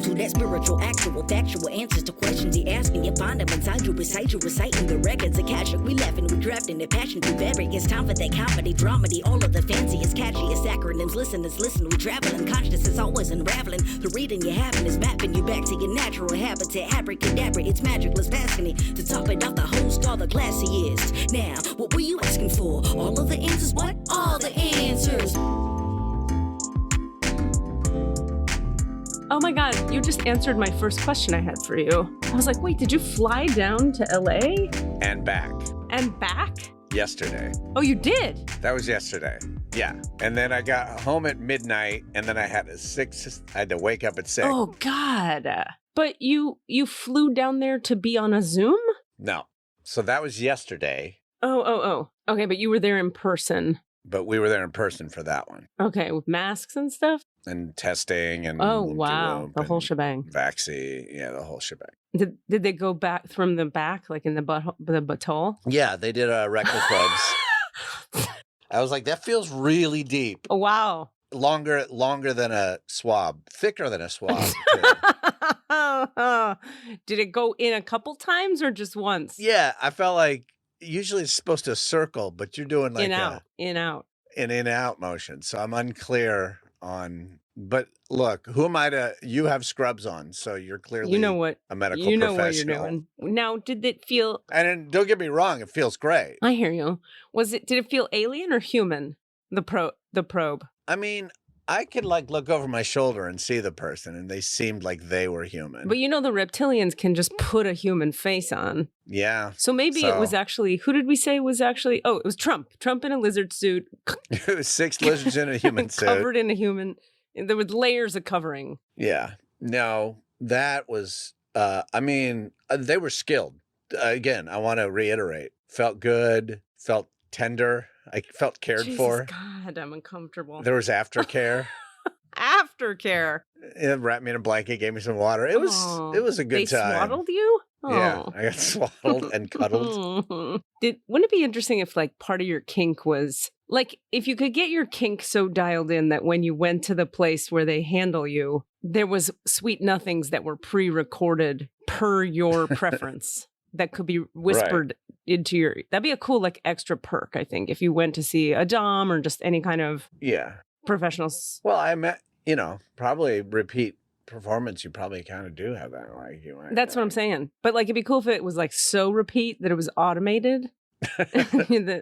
welcome to that spiritual, actual, factual answers to questions you're asking. You find them inside you, recite you, reciting the records of cash. We laughing, we drafting the passion to vary. It's time for that comedy, dramedy, all of the fanciest, catchiest acronyms. Listeners, listen, we traveling. Consciousness is always unraveling. The reading you're having is mapping you back to your natural habitat. Abracadabra, it's magic, let's basking it. To top it off, the host, all the classiest. Now, what were you asking for? All of the answers? What? All the answers. Oh my God, you just answered my first question I had for you. I was like, wait, did you fly down to LA? And back. And back? Yesterday. Oh, you did? That was yesterday. Yeah. And then I got home at midnight, and then I had to wake up at 6. Oh God. But you flew down there to be on a Zoom? No. So that was yesterday. Oh. Okay, but you were there in person. But we were there in person for that one. Okay, with masks and stuff? And testing and oh wow, the whole shebang. Vaccine, yeah, the whole shebang. Did they go back from the back, like in the butthole? Yeah, they did rectal probes. I was like, that feels really deep. Oh wow, longer than a swab, thicker than a swab. Did it go in a couple times or just once? Yeah, I felt like usually it's supposed to circle, but you're doing like in out motion. So I'm unclear on, but look, who am I to, you have scrubs on, so you're clearly a medical professional. You know what you're doing. Now, did it feel, and don't get me wrong, it feels great. I hear you. Did it feel alien or human? The probe. I mean, I could like look over my shoulder and see the person, and they seemed like they were human. But the reptilians can just put a human face on. Yeah. So maybe it was actually, who did we say was actually, it was Trump. Trump in a lizard suit. It was 6 lizards in a human suit. Covered in a human, there was layers of covering. Yeah. No, that was, they were skilled. Again, I want to reiterate, felt good, felt tender. I felt cared for. God, I'm uncomfortable. There was aftercare. Aftercare. It wrapped me in a blanket, gave me some water. It was a good time. They swaddled you? Oh. Yeah, I got swaddled and cuddled. Wouldn't it be interesting if like part of your kink was like if you could get your kink so dialed in that when you went to the place where they handle you, there was sweet nothings that were pre-recorded per your preference. That could be whispered into your, that'd be a cool like extra perk, I think, if you went to see a dom or just any kind of professionals. Well, I met, probably repeat performance, you probably kind of do have that. Like that's what I'm saying. But like it'd be cool if it was like so repeat that it was automated.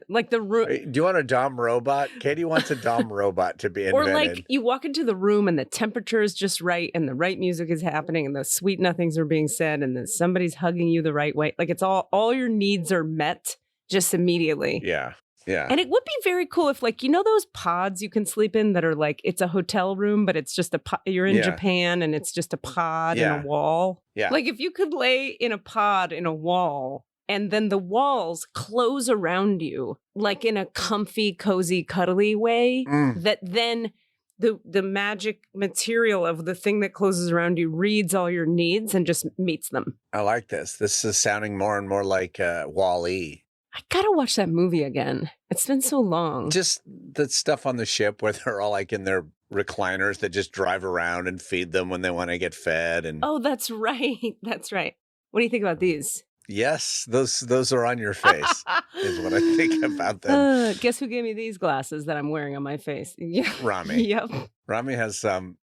Like the room. Do you want a dom robot? Katie wants a dom robot to be invented. Or like you walk into the room and the temperature is just right and the right music is happening and the sweet nothings are being said and then somebody's hugging you the right way. Like it's all your needs are met just immediately. Yeah. Yeah. And it would be very cool if like, those pods you can sleep in that are like, it's a hotel room, but it's just you're in Japan and it's just a pod in a wall. Yeah. Like if you could lay in a pod in a wall and then the walls close around you like in a comfy, cozy, cuddly way that then the magic material of the thing that closes around you reads all your needs and just meets them. I like this. This is sounding more and more like Wall-E. I gotta watch that movie again. It's been so long. Just the stuff on the ship where they're all like in their recliners that just drive around and feed them when they want to get fed. And oh, that's right. That's right. What do you think about these? Yes, those are on your face, is what I think about them. Guess who gave me these glasses that I'm wearing on my face? Yeah. Rami. Yep. Rami has some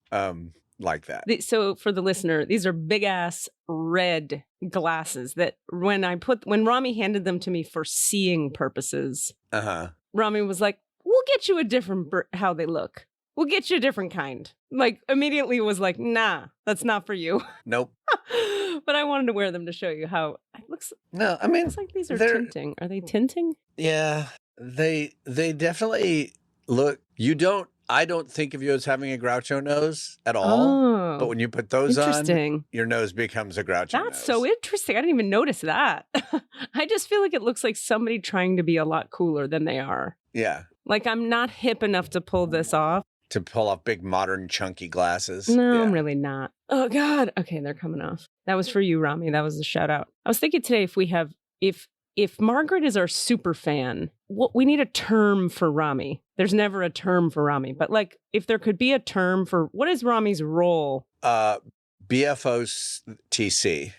like that. So for the listener, these are big ass red glasses that when Rami handed them to me for seeing purposes, Rami was like, "We'll get you a different how they look. We'll get you a different kind." Like immediately was like, "Nah, that's not for you." Nope. But I wanted to wear them to show you how it looks. No, I mean, it's like these are tinting. Are they tinting? Yeah, they definitely look. I don't think of you as having a Groucho nose at all. Oh, but when you put those on, your nose becomes a Groucho nose. That's so interesting. I didn't even notice that. I just feel like it looks like somebody trying to be a lot cooler than they are. Yeah. Like I'm not hip enough to pull this off. To pull off big, modern, chunky glasses. No, yeah. I'm really not. Oh, God. Okay, they're coming off. That was for you, Rami. That was a shout out. I was thinking today if Margaret is our super fan, we need a term for Rami. There's never a term for Rami. But like, if there could be a term for, what is Rami's role? BFOTC.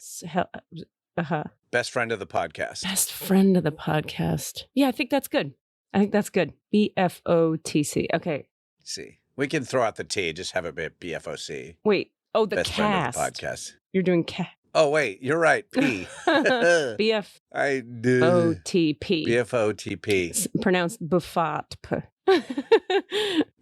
Uh-huh. Best friend of the podcast. Best friend of the podcast. Yeah, I think that's good. BFOTC. Okay. See, we can throw out the T, just have it be BFOC. Wait. Oh, the Best cast. friend of the podcast. You're doing cast. Oh, wait, you're right. P. I do. BFOTP. BFOTP. Pronounced Buffat.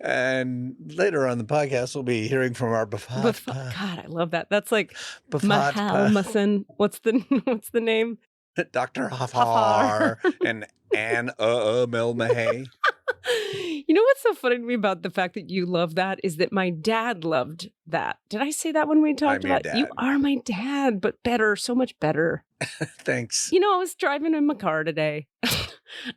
And later on the podcast, we'll be hearing from our Buffat. God, I love that. That's like Buffat. Mahalmasan. What's the name? Dr. Hafar and Anne Melmahay. You know what's so funny to me about the fact that you love that is that my dad loved that. Did I say that when we talked I'm your about dad. You are my dad, but better, so much better. Thanks. You know, I was driving in my car today,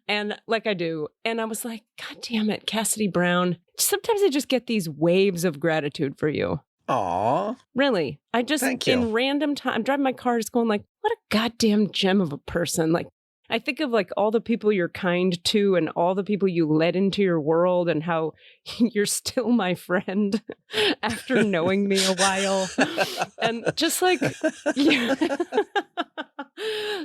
and like I do, and I was like, God damn it, Cassidy Brown. Sometimes I just get these waves of gratitude for you. Aw. Really. I just, Thank you. in random time, I'm driving my car just going like, what a goddamn gem of a person. Like, I think of like all the people you're kind to and all the people you let into your world and how you're still my friend after knowing me a while. And just like, yeah.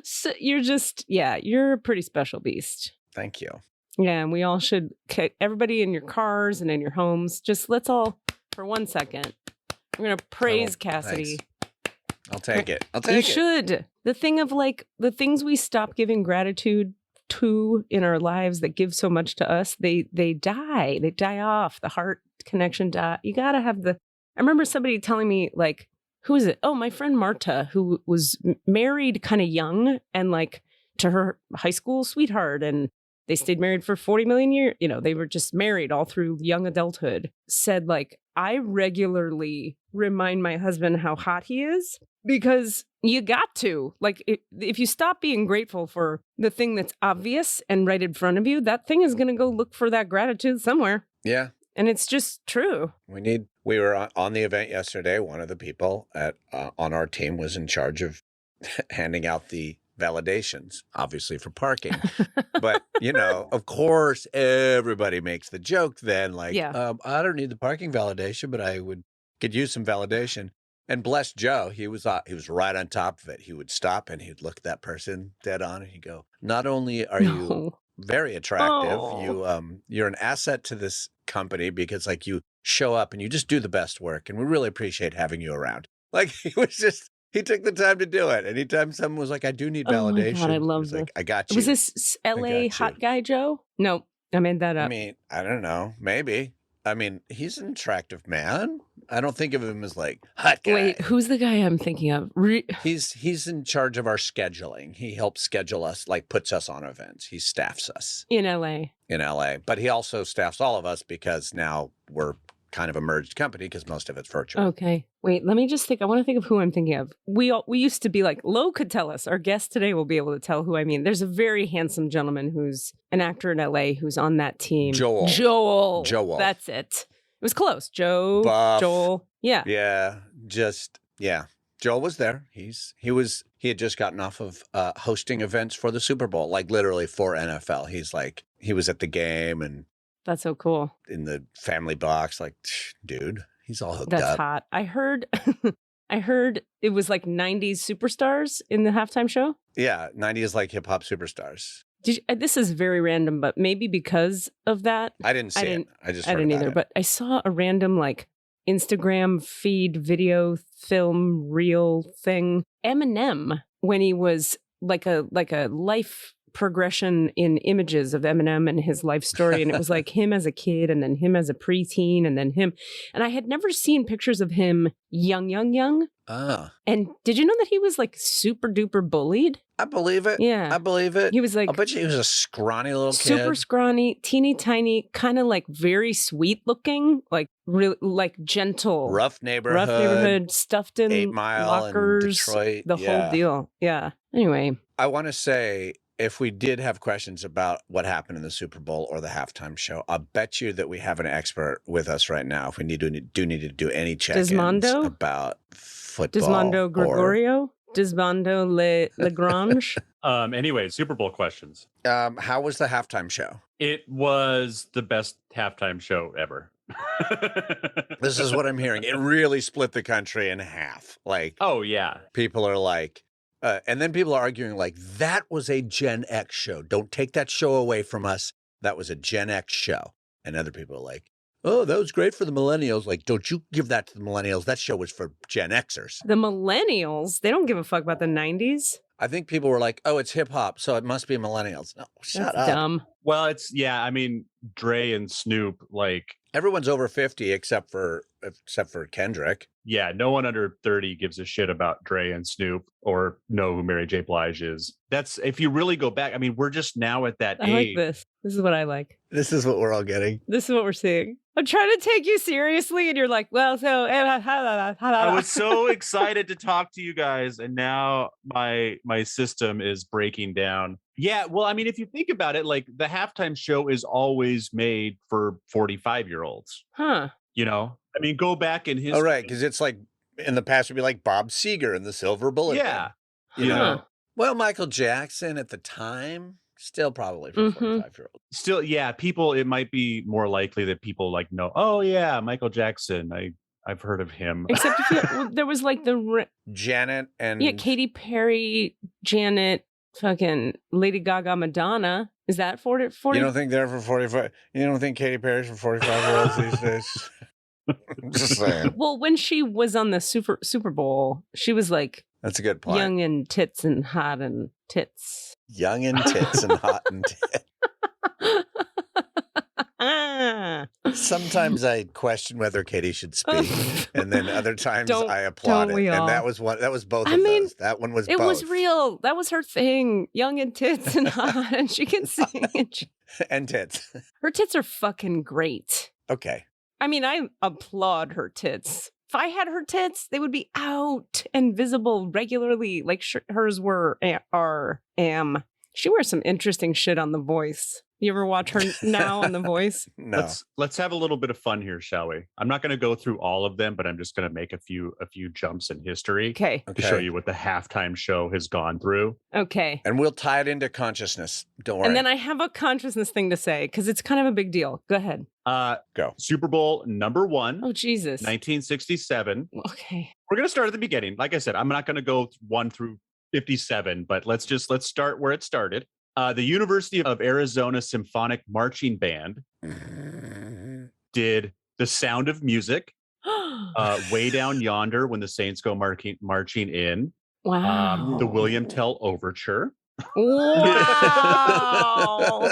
So you're just, yeah, you're a pretty special beast. Thank you. Yeah, and we all should, everybody in your cars and in your homes, just let's all, for 1 second, we're going to praise Cassidy. Thanks. I'll take it. You should. The thing of like, the things we stop giving gratitude to in our lives that give so much to us, they die. They die off. The heart connection die. You got to have I remember somebody telling me like, who is it? Oh, my friend Marta, who was married kind of young and like to her high school sweetheart. And they stayed married for 40 million years. You know, they were just married all through young adulthood. Said like, I regularly remind my husband how hot he is because you got to. Like, if you stop being grateful for the thing that's obvious and right in front of you, that thing is going to go look for that gratitude somewhere. Yeah. And it's just true. We were on the event yesterday. One of the people on our team was in charge of handing out the validations, obviously for parking. But, you know, of course, everybody makes the joke then, like, Yeah. I don't need the parking validation, but I could use some validation. And bless Joe, he was right on top of it. He would stop and he'd look that person dead on and he'd go, not only are you very attractive, you're an asset to this company because like you show up and you just do the best work and we really appreciate having you around. Like he took the time to do it. Anytime someone was like, I do need validation. Oh my God, I love that. Like, I got you. Was this LA hot guy Joe? No, I made that up. I mean, I don't know. Maybe. I mean, he's an attractive man. I don't think of him as like hot guy. Wait, who's the guy I'm thinking of? He's in charge of our scheduling. He helps schedule us, like puts us on events. He staffs us. In LA. But he also staffs all of us because now we're kind of a merged company because most of it's virtual. Okay. Wait, let me just think. I want to think of who I'm thinking of. We used to be like, Lo could tell us. Our guest today will be able to tell who I mean. There's a very handsome gentleman who's an actor in LA who's on that team. Joel. That's it. It was close. Joel. Yeah. Yeah. Joel was there. He had just gotten off of hosting events for the Super Bowl, like literally for NFL. He was at the game and that's so cool. In the family box, like, dude, he's all hooked up. That's hot. I heard it was like 90s superstars in the halftime show. Yeah, 90s like hip hop superstars. This is very random, but maybe because of that. I didn't see it. I didn't either, but I saw a random like Instagram feed video film reel thing. Eminem, when he was like a life progression in images of Eminem and his life story. And it was like him as a kid and then him as a preteen and then him. And I had never seen pictures of him young. And did you know that he was like super duper bullied? I believe it. Yeah. I believe it. He was like, I bet you he was a scrawny little kid. Super scrawny, teeny tiny, kind of like very sweet looking, like really like gentle. Rough neighborhood, stuffed in 8 Mile lockers, in Detroit. The whole deal. Yeah. Anyway. I want to say, if we did have questions about what happened in the Super Bowl or the halftime show, I'll bet you that we have an expert with us right now. If we need to do any check-ins about football. Desmondo Gregorio? Desmondo Lagrange? Anyway, Super Bowl questions. How was the halftime show? It was the best halftime show ever. This is what I'm hearing. It really split the country in half. Like, Oh, yeah. people are like, and then people are arguing like, that was a Gen X show. Don't take that show away from us. That was a Gen X show. And other people are like, oh, that was great for the millennials. Like, don't you give that to the millennials. That show was for Gen Xers. The millennials, they don't give a fuck about the 90s. I think people were like, oh, it's hip hop, so it must be millennials. No, shut That's up. dumb. Well, I mean, Dre and Snoop, like, Everyone's over 50 except for Kendrick. yeah, no one under 30 gives a shit about Dre and Snoop or know who Mary J. Blige is. That's, if you really go back, I mean, we're just now at that I age. like this. This is what I like. This is what we're all getting. This is what we're seeing. I'm trying to take you seriously, and you're like, well, so... I was so excited to talk to you guys, and now my system is breaking down. Yeah, well, I mean, if you think about it, like, the halftime show is always made for 45-year-olds. Huh. You know? I mean, go back in history. Oh, right, because it's like, in the past, would be like Bob Seger and the Silver Bullet. Yeah. Band. You Huh. know? Well, Michael Jackson at the time, still probably for 45-year-olds. Still, yeah, people, it might be more likely that people like know, oh, yeah, Michael Jackson. I've heard of him. Except there was like Janet and... Yeah, Katy Perry, Janet, fucking Lady Gaga, Madonna. Is that 40? You don't think they're for 45? You don't think Katy Perry's for 45-year-olds these days? I'm just saying. Well, when she was on the Super Bowl, she was like That's a good point. young and tits and hot and tits. Young and tits and hot and tits. Sometimes I question whether Katie should speak, and then other times I applaud it. And that was both of those. That one was both. It was real. That was her thing. Young and tits and hot, and she can sing. And tits. Her tits are fucking great. Okay. I mean, I applaud her tits. If I had her tits, they would be out and visible regularly, like hers are. She wears some interesting shit on The Voice. You ever watch her now on The Voice? No. Let's have a little bit of fun here, shall we? I'm not going to go through all of them, but I'm just going to make a few jumps in history. Okay. To show you what the halftime show has gone through. Okay. And we'll tie it into consciousness. Don't worry. And then I have a consciousness thing to say because it's kind of a big deal. Go ahead. Go. Super Bowl number 1. Oh, Jesus. 1967. Okay. We're going to start at the beginning. Like I said, I'm not going to go 1 through 57, but let's start where it started. The University of Arizona Symphonic Marching Band did The Sound of Music, Way Down Yonder when the Saints Go Marching In. Wow. The William Tell Overture. Wow.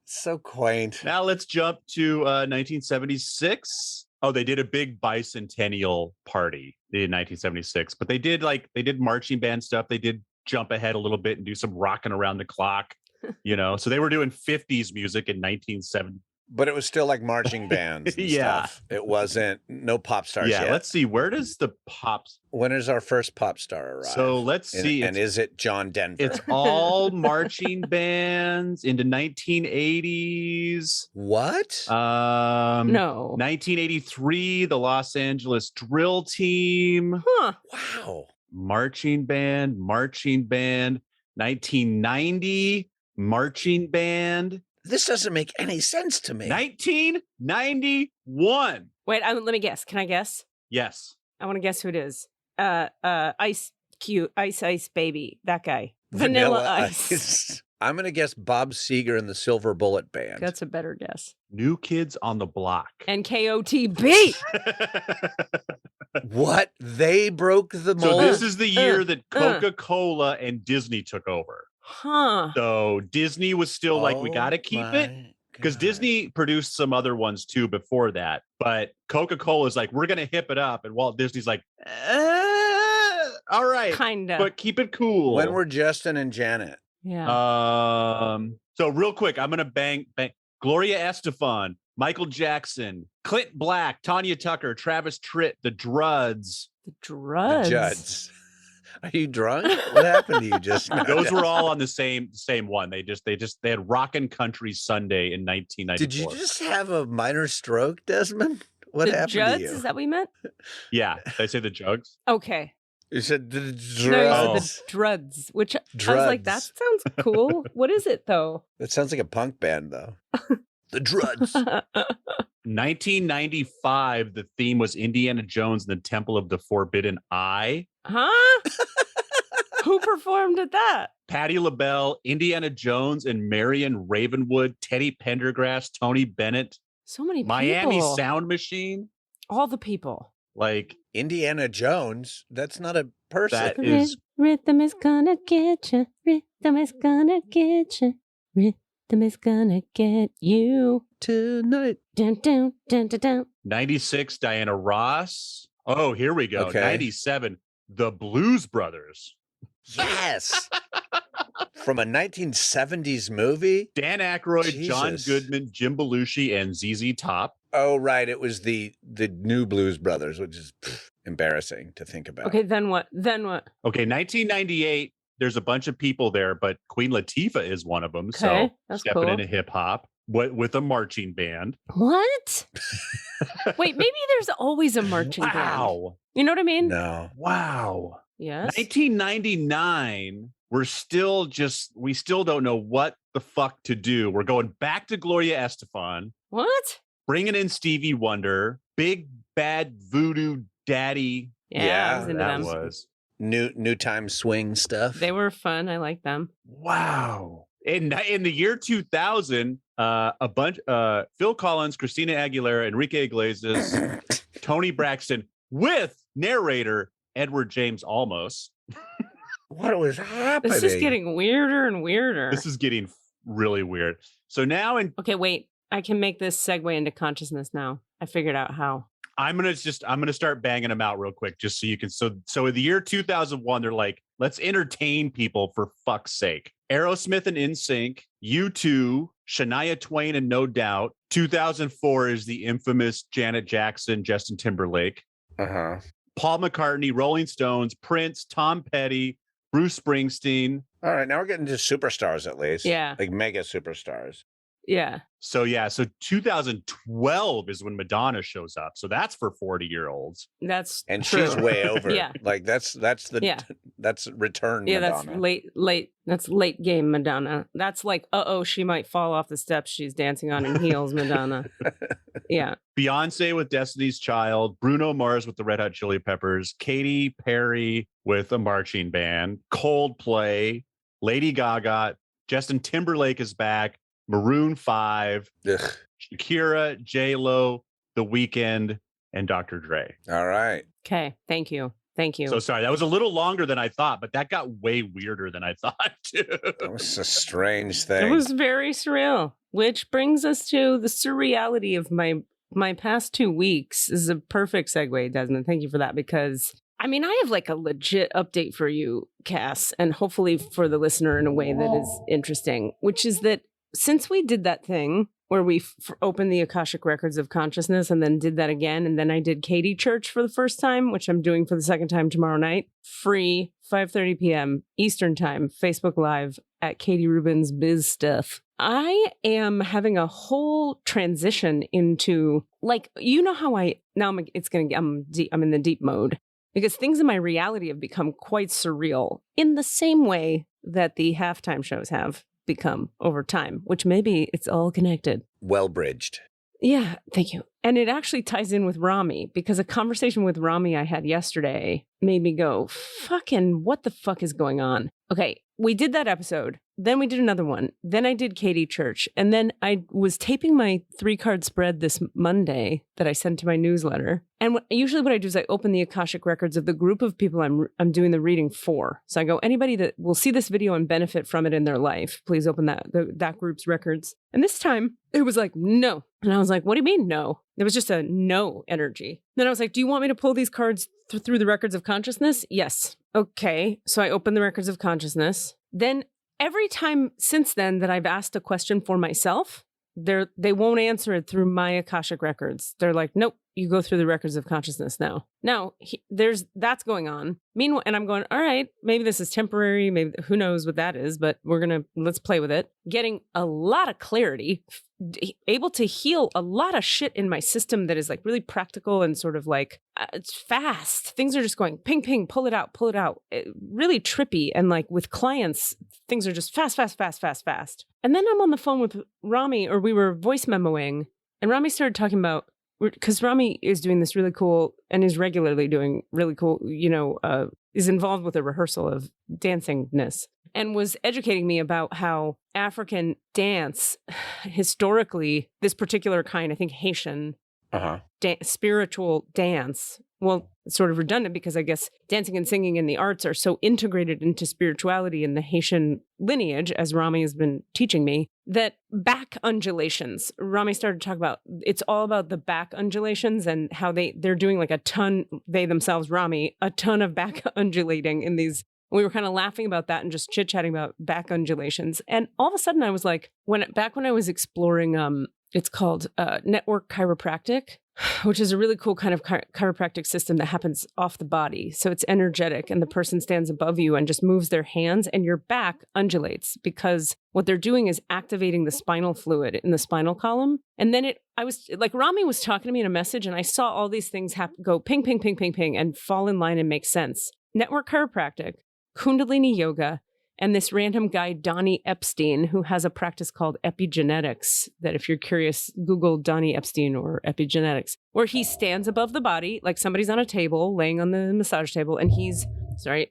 So quaint. Now let's jump to 1976. Oh, they did a big bicentennial party in 1976, but they did marching band stuff. They did jump ahead a little bit and do some rocking around the clock, so they were doing 50s music in 1970. But it was still like marching bands and stuff. It wasn't, no pop stars yet. Let's see, where does the pops... When is our first pop star arrive? So let's see. And is it John Denver? It's all marching bands into 1980s. What? No. 1983, the Los Angeles Drill Team. Huh. Wow. Marching band. 1990, marching band. This doesn't make any sense to me. 1991. Wait, let me guess. Can I guess? Yes. I want to guess who it is. Ice Cube, Ice Baby, that guy. Vanilla Ice. I'm going to guess Bob Seger and the Silver Bullet Band. That's a better guess. New Kids on the Block. And KOTB. What? They broke the mold? So this is the year that Coca-Cola and Disney took over. Huh. So Disney was still like, we got to keep it. Because Disney produced some other ones too before that. But Coca-Cola is like, we're going to hip it up. And Walt Disney's like, all right. Kind of. But keep it cool. When were Justin and Janet? Yeah. So real quick, I'm going to bang. Gloria Estefan, Michael Jackson, Clint Black, Tanya Tucker, Travis Tritt, the Drudds. The Drudds. The Judds. Are you drunk? What happened to you just now? Those were all on the same one. They had Rockin' Country Sunday in 1994. Did you just have a minor stroke, Desmond? What happened Judds? to you? Is that what you meant? Yeah. Did I say the Jugs? Okay. You said the Drudds. No, you said the Drudds, which I was like, that sounds cool. What is it though? That sounds like a punk band, though. the druds. 1995, the theme was Indiana Jones and the Temple of the Forbidden Eye. Huh? Who performed at that? Patti LaBelle, Indiana Jones and Marion Ravenwood, Teddy Pendergrass, Tony Bennett, So many people. Miami Sound Machine. All the people. Like Indiana Jones, that's not a person. that is Rhythm is gonna get you. Rhythm is gonna get you. Rhythm is gonna get you. Tonight. Dun, dun, dun, dun, dun. 96, Diana Ross. Oh, here we go. Okay. 97, The Blues Brothers. Yes. From a 1970s movie? Dan Aykroyd, John Jesus. Goodman, Jim Belushi, and ZZ Top. Oh, right. It was the new Blues Brothers, which is embarrassing to think about. Okay, then what? Then what? Okay, 1998, there's a bunch of people there, but Queen Latifah is one of them. Okay, So that's stepping cool. into hip hop with a marching band. What? Wait, maybe there's always a marching band. Wow. You know what I mean? No. Wow. Yes. 1999, we still don't know what the fuck to do. We're going back to Gloria Estefan, What? bringing in Stevie Wonder, Big Bad Voodoo Daddy. Yeah, I was into that them. was. New time swing stuff. They were fun. I like them. Wow. In the year 2000, a bunch Phil Collins, Christina Aguilera, Enrique Iglesias, Tony Braxton with narrator Edward James Olmos. What was happening? This is getting weirder and weirder. This is getting really weird. So now Okay, wait. I can make this segue into consciousness now. I figured out how. I'm gonna start banging them out real quick just so you can so in the year 2001, they're like, let's entertain people for fuck's sake. Aerosmith and NSYNC, U2, Shania Twain and No Doubt. 2004 is the infamous Janet Jackson, Justin Timberlake. Uh-huh. Paul McCartney, Rolling Stones, Prince, Tom Petty, Bruce Springsteen. All right, now we're getting to superstars at least. Yeah. Like mega superstars. Yeah. So 2012 is when Madonna shows up. So that's for 40-year-olds. That's And true. she's way over. Yeah. Like that's the Yeah. that's return Yeah, Madonna. that's late. That's late game Madonna. That's like, she might fall off the steps she's dancing on in heels, Madonna. Yeah. Beyonce with Destiny's Child, Bruno Mars with the Red Hot Chili Peppers, Katy Perry with a marching band, Coldplay, Lady Gaga, Justin Timberlake is back, Maroon 5, Ugh. Shakira, J-Lo, The Weeknd, and Dr. Dre. All right. Okay. Thank you. Thank you. So sorry, that was a little longer than I thought, but that got way weirder than I thought too. That was a strange It thing. was very surreal, which brings us to the surreality of my past 2 weeks. This is a perfect segue, Desmond. Thank you for that, because I mean, I have like a legit update for you, Cass, and hopefully for the listener in a way that is interesting, which is that since we did that thing where we opened the Akashic Records of Consciousness and then did that again, and then I did Katie Church for the first time, which I'm doing for the second time tomorrow night, free, 5:30 p.m. Eastern Time, Facebook Live at Katie Rubin's Biz Stuff. I am having a whole transition into, like, you know how I'm in the deep mode, because things in my reality have become quite surreal in the same way that the halftime shows have become over time, which maybe it's all connected. Well bridged. Yeah, thank you. And it actually ties in with Rami, because a conversation with Rami I had yesterday made me go, fucking, what the fuck is going on? Okay, we did that episode. Then we did another one. Then I did Katie Church. And then I was taping my 3-card spread this Monday that I sent to my newsletter. And usually what I do is I open the Akashic Records of the group of people I'm doing the reading for. So I go, anybody that will see this video and benefit from it in their life, please open that group's records. And this time it was like, no. And I was like, what do you mean no? There was just a no energy. Then I was like, do you want me to pull these cards through the records of consciousness? Yes. Okay. So I opened the records of consciousness. Then every time since then that I've asked a question for myself, they won't answer it through my Akashic Records. They're like, nope, you go through the records of consciousness now. Now, that's going on. Meanwhile, and I'm going, all right, maybe this is temporary. Maybe who knows what that is, but let's play with it. Getting a lot of clarity, able to heal a lot of shit in my system that is like really practical and sort of like, it's fast. Things are just going ping, ping, pull it out. Really trippy. And like with clients, things are just fast, fast, fast, fast, fast. And then I'm on the phone with Rami, or we were voice memoing, and Rami started talking about, because Rami is doing this really cool and is regularly doing really cool, is involved with a rehearsal of dancingness, and was educating me about how African dance, historically, this particular kind, I think Haitian spiritual dance, well, it's sort of redundant because I guess dancing and singing and the arts are so integrated into spirituality in the Haitian lineage, as Rami has been teaching me, that back undulations, Rami started to talk about, it's all about the back undulations and how they're doing like a ton, they themselves, Rami, a ton of back undulating in these. We were kind of laughing about that and just chit-chatting about back undulations. And all of a sudden I was like, back when I was exploring, it's called network chiropractic, which is a really cool kind of chiropractic system that happens off the body. So it's energetic and the person stands above you and just moves their hands and your back undulates because what they're doing is activating the spinal fluid in the spinal column. And then I was like, Rami was talking to me in a message and I saw all these things go ping, ping, ping, ping, ping, and fall in line and make sense. Network chiropractic, Kundalini yoga, and this random guy, Donnie Epstein, who has a practice called epigenetics, that if you're curious, Google Donnie Epstein or epigenetics, where he stands above the body, like somebody's on a table, laying on the massage table, and he's,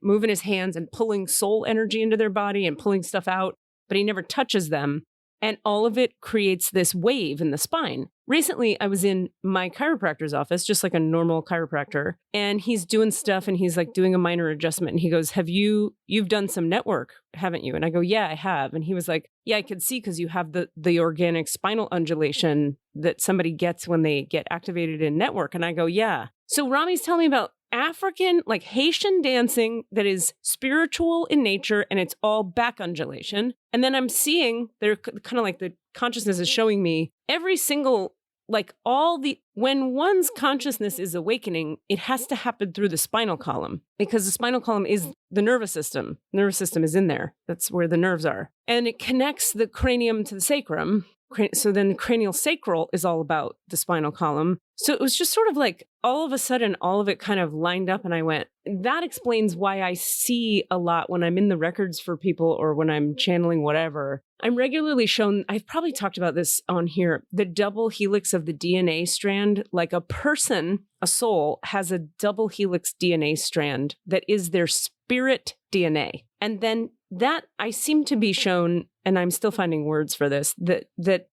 moving his hands and pulling soul energy into their body and pulling stuff out, but he never touches them. And all of it creates this wave in the spine. Recently, I was in my chiropractor's office, just like a normal chiropractor, and he's doing stuff and he's like doing a minor adjustment. And he goes, you've done some network, haven't you? And I go, yeah, I have. And he was like, yeah, I could see because you have the organic spinal undulation that somebody gets when they get activated in network. And I go, yeah. So Rami's telling me about African, like Haitian dancing that is spiritual in nature and it's all back undulation. And then I'm seeing, they're kind of like the consciousness is showing me every single, when one's consciousness is awakening, it has to happen through the spinal column because the spinal column is the nervous system. Nervous system is in there. That's where the nerves are. And it connects the cranium to the sacrum. So then cranial sacral is all about the spinal column. So it was just sort of like all of a sudden, all of it kind of lined up. And I went, that explains why I see a lot when I'm in the records for people or when I'm channeling whatever. I'm regularly shown, I've probably talked about this on here, the double helix of the DNA strand. Like a person, a soul, has a double helix DNA strand that is their spirit DNA. And then that I seem to be shown, and I'm still finding words for this, that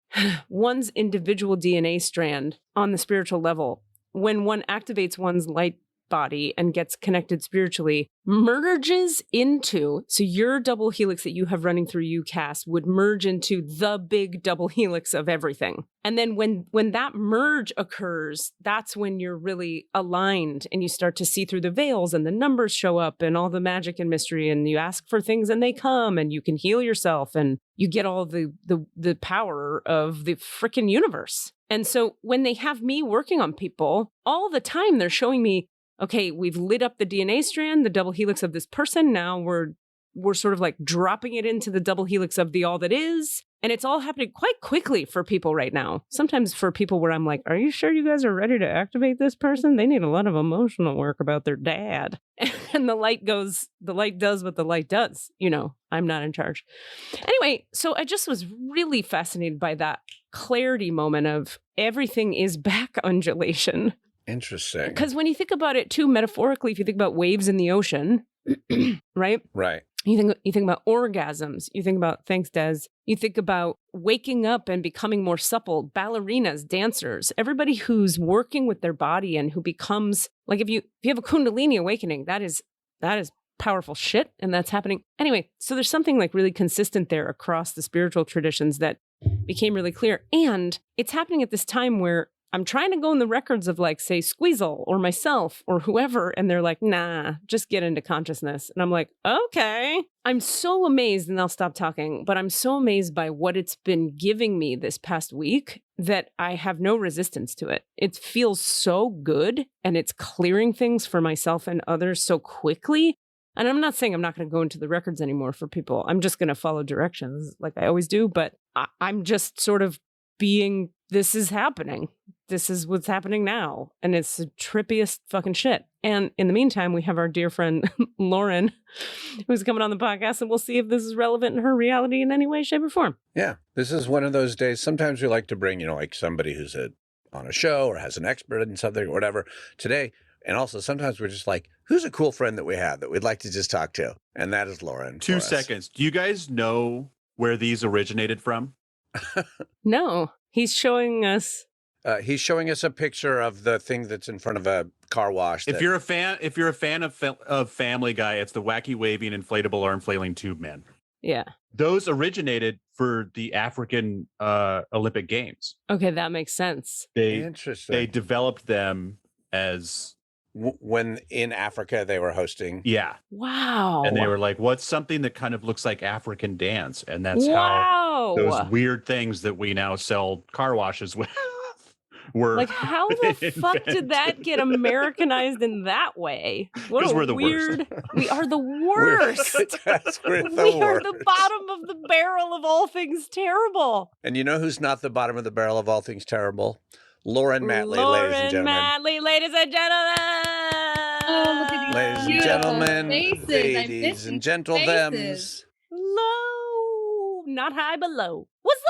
one's individual DNA strand on the spiritual level, when one activates one's light body and gets connected spiritually, merges into, so your double helix that you have running through you, Cass, would merge into the big double helix of everything. And then when that merge occurs, that's when you're really aligned and you start to see through the veils and the numbers show up and all the magic and mystery, and you ask for things and they come and you can heal yourself and you get all the power of the freaking universe. And so when they have me working on people, all the time they're showing me, okay, we've lit up the DNA strand, the double helix of this person. Now we're sort of like dropping it into the double helix of the all that is. And it's all happening quite quickly for people right now. Sometimes for people where I'm like, are you sure you guys are ready to activate this person? They need a lot of emotional work about their dad. And the light does what the light does. I'm not in charge. Anyway, so I just was really fascinated by that clarity moment of everything is back undulation. Interesting. Because when you think about it too, metaphorically, if you think about waves in the ocean, right? Right. You think about orgasms. You think about, thanks, Des. You think about waking up and becoming more supple, ballerinas, dancers, everybody who's working with their body and who becomes, like if you have a Kundalini awakening, that is powerful shit. And that's happening. Anyway, so there's something like really consistent there across the spiritual traditions that became really clear. And it's happening at this time where I'm trying to go in the records of like, say, Squeezle or myself or whoever. And they're like, nah, just get into consciousness. And I'm like, okay. I'm so amazed, and I'll stop talking, but I'm so amazed by what it's been giving me this past week that I have no resistance to it. It feels so good and it's clearing things for myself and others so quickly. And I'm not saying I'm not going to go into the records anymore for people. I'm just going to follow directions like I always do. But I'm just sort of being, this is happening. this is what's happening now. And it's the trippiest fucking shit. And in the meantime, we have our dear friend Lauren, who's coming on the podcast, and we'll see if this is relevant in her reality in any way, shape, or form. Yeah, this is one of those days. Sometimes we like to bring, like somebody who's on a show or has an expert in something or whatever. Today, and also sometimes we're just like, who's a cool friend that we have that we'd like to just talk to? And that is Lauren. 2 seconds. Do you guys know where these originated from? No, he's showing us. He's showing us a picture of the thing that's in front of a car wash. If you're a fan of Family Guy, it's the wacky waving inflatable arm flailing tube man. Yeah. Those originated for the African Olympic Games. Okay, that makes sense. Interesting. They developed them as when in Africa they were hosting. Yeah. Wow. And they were like, what's something that kind of looks like African dance? And that's wow. how those weird things that we now sell car washes with were like, how the fuck did that get Americanized in that way? What a we're the weird. worst. We are the worst. We're the we are worst. the bottom of the barrel of all things terrible. And you know who's not the bottom of the barrel of all things terrible? Lauren Matley, Lauren ladies and gentlemen. Matley, ladies and gentlemen. Oh, look at these Ladies and beautiful gentlemen, faces. ladies and gentlethems. Low, not high, but low. What's up?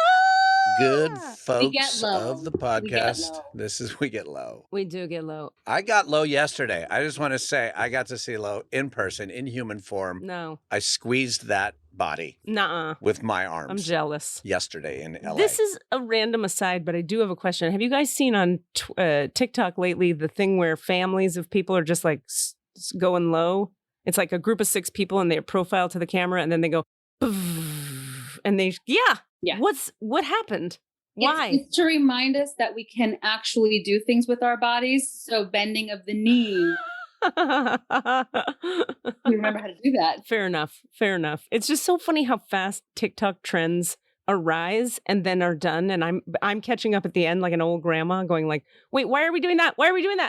Good get folks low. of the We get podcast. low. We get low. We do get low. I got low yesterday. I just want to say I got to see low in person, in human form. No. I squeezed that body Nuh-uh. with my arms. I'm jealous. Yesterday in LA. This is a random aside, but I do have a question. Have you guys seen on TikTok lately the thing where families of people are just like going low? It's like a group of 6 people and they profile to the camera and then they go, and they, yeah. What happened? Why? It's to remind us that we can actually do things with our bodies. So bending of the knee. We remember how to do that. Fair enough. It's just so funny how fast TikTok trends arise and then are done. And I'm catching up at the end like an old grandma going like, wait, why are we doing that?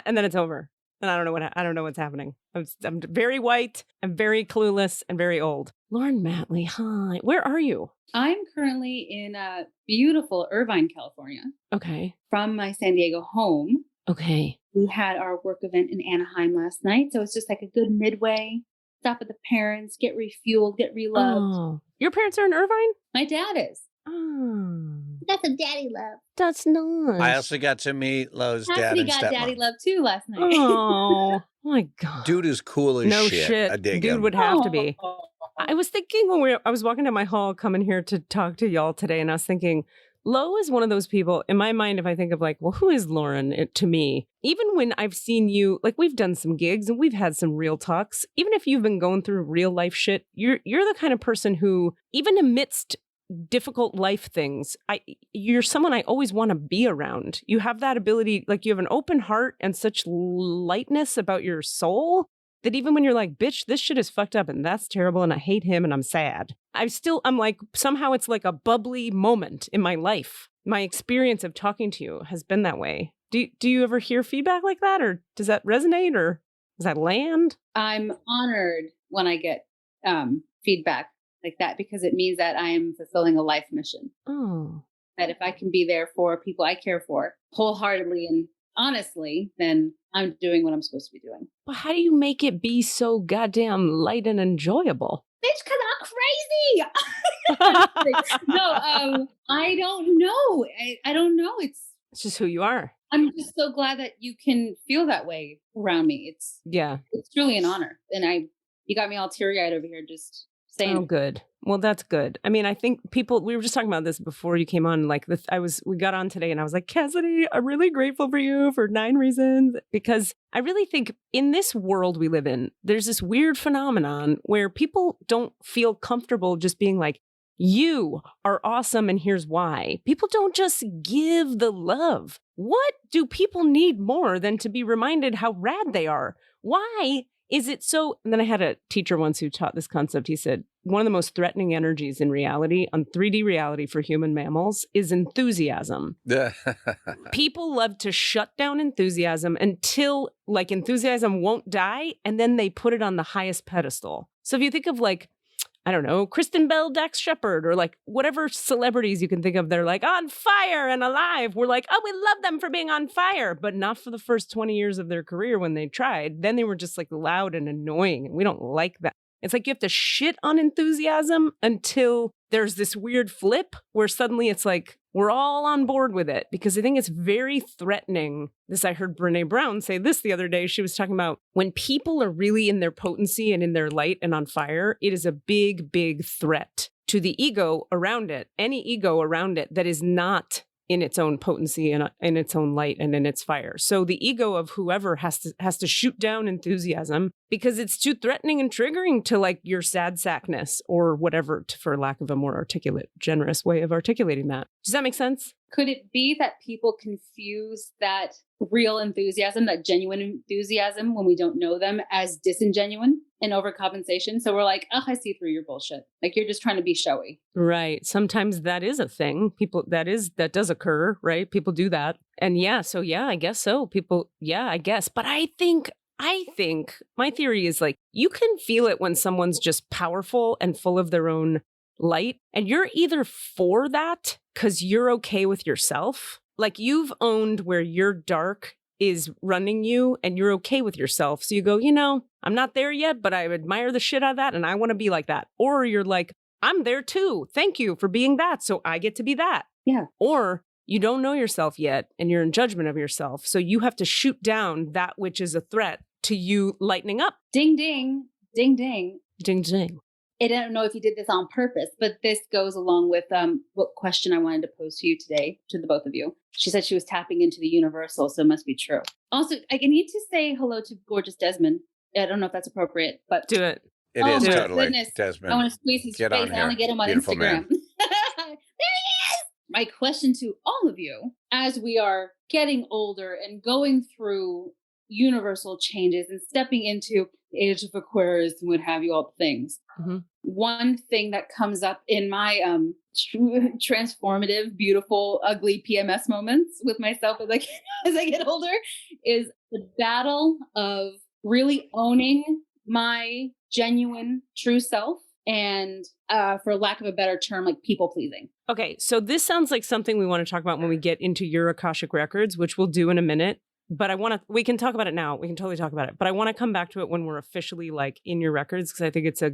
And then it's over. And I don't know what's happening. I'm very white, I'm very clueless, and very old. Lauren Matley, hi. Where are you? I'm currently in beautiful Irvine, California. Okay. From my San Diego home. Okay. We had our work event in Anaheim last night. So it's just like a good midway. Stop at the parents, get refueled, get reloved. Oh. Your parents are in Irvine? My dad is. Oh. That's a daddy love. That's nice. I also got to meet Lowe's dad Cassidy and got stepmom. daddy love too last night. Oh my God. Dude is cool as no shit. I dig Dude him. would have to be. Oh. I was thinking when I was walking down my hall coming here to talk to y'all today, and I was thinking, Lo is one of those people, in my mind, if I think of like, well, who is Lauren to me? Even when I've seen you, like we've done some gigs and we've had some real talks, even if you've been going through real life shit, you're the kind of person who, even amidst difficult life things, you're someone I always want to be around. You have that ability, like you have an open heart and such lightness about your soul that even when you're like, bitch, this shit is fucked up and that's terrible and I hate him and I'm sad, I'm like, somehow it's like a bubbly moment in my life. My experience of talking to you has been that way. Do you ever hear feedback like that, or does that resonate, or does that land? I'm honored when I get feedback like that, because it means that I am fulfilling a life mission. Oh. That if I can be there for people I care for wholeheartedly and honestly, then I'm doing what I'm supposed to be doing. But how do you make it be so goddamn light and enjoyable? Bitch, because I'm crazy. No, I don't know. I don't know. It's just who you are. I'm just so glad that you can feel that way around me. It's truly an honor. And you got me all teary-eyed over here just saying. Oh, good. Well, that's good. I mean, I think we were just talking about this before you came on. Like we got on today and I was like, Cassidy, I'm really grateful for you for 9 reasons, because I really think in this world we live in, there's this weird phenomenon where people don't feel comfortable just being like, you are awesome and here's why. People don't just give the love. What do people need more than to be reminded how rad they are? Why is it so? And then I had a teacher once who taught this concept. He said, one of the most threatening energies in reality, on 3D reality for human mammals, is enthusiasm. People love to shut down enthusiasm until enthusiasm won't die, and then they put it on the highest pedestal. So if you think of I don't know, Kristen Bell, Dax Shepard, or like whatever celebrities you can think of, they're like on fire and alive. We're like, oh, we love them for being on fire, but not for the first 20 years of their career when they tried. Then they were just like loud and annoying. And we don't like that. It's like you have to shit on enthusiasm until there's this weird flip where suddenly it's like, we're all on board with it, because I think it's very threatening. I heard Brene Brown say this the other day. She was talking about when people are really in their potency and in their light and on fire, it is a big, big threat to the ego around it, any ego around it that is not in its own potency and in its own light and in its fire. So the ego of whoever has to shoot down enthusiasm because it's too threatening and triggering to like your sad sackness or whatever, for lack of a more articulate, generous way of articulating that. Does that make sense? Could it be that people confuse that real enthusiasm, that genuine enthusiasm when we don't know them, as disingenuine and overcompensation? So we're like, oh, I see through your bullshit. Like you're just trying to be showy. Right. Sometimes that is a thing. People, that does occur, right? People do that. And I guess so. People, I guess. But I think my theory is like, you can feel it when someone's just powerful and full of their own light. And you're either for that because you're okay with yourself. Like you've owned where your dark is running you and you're okay with yourself. So you go, I'm not there yet, but I admire the shit out of that and I want to be like that. Or you're like, I'm there too. Thank you for being that. So I get to be that. Yeah. Or you don't know yourself yet and you're in judgment of yourself. So you have to shoot down that which is a threat to you lightening up. Ding, ding, ding, ding. Ding, ding. I don't know if you did this on purpose, but this goes along with what question I wanted to pose to you today, to the both of you. She said she was tapping into the universal, so it must be true. Also, I need to say hello to gorgeous Desmond. I don't know if that's appropriate, but... Do it. It is totally. Goodness. Desmond. I want to squeeze his face. I only get him on Beautiful Instagram. Man. There he is! My question to all of you, as we are getting older and going through universal changes and stepping into the age of Aquarius and what have you, all things. Mm-hmm. One thing that comes up in my transformative, beautiful, ugly PMS moments with myself as I get older is the battle of really owning my genuine true self and, for lack of a better term, like people pleasing. Okay, so this sounds like something we want to talk about when we get into your Akashic records, which we'll do in a minute. But we can talk about it now. We can totally talk about it. But I want to come back to it when we're officially like in your records, because I think it's a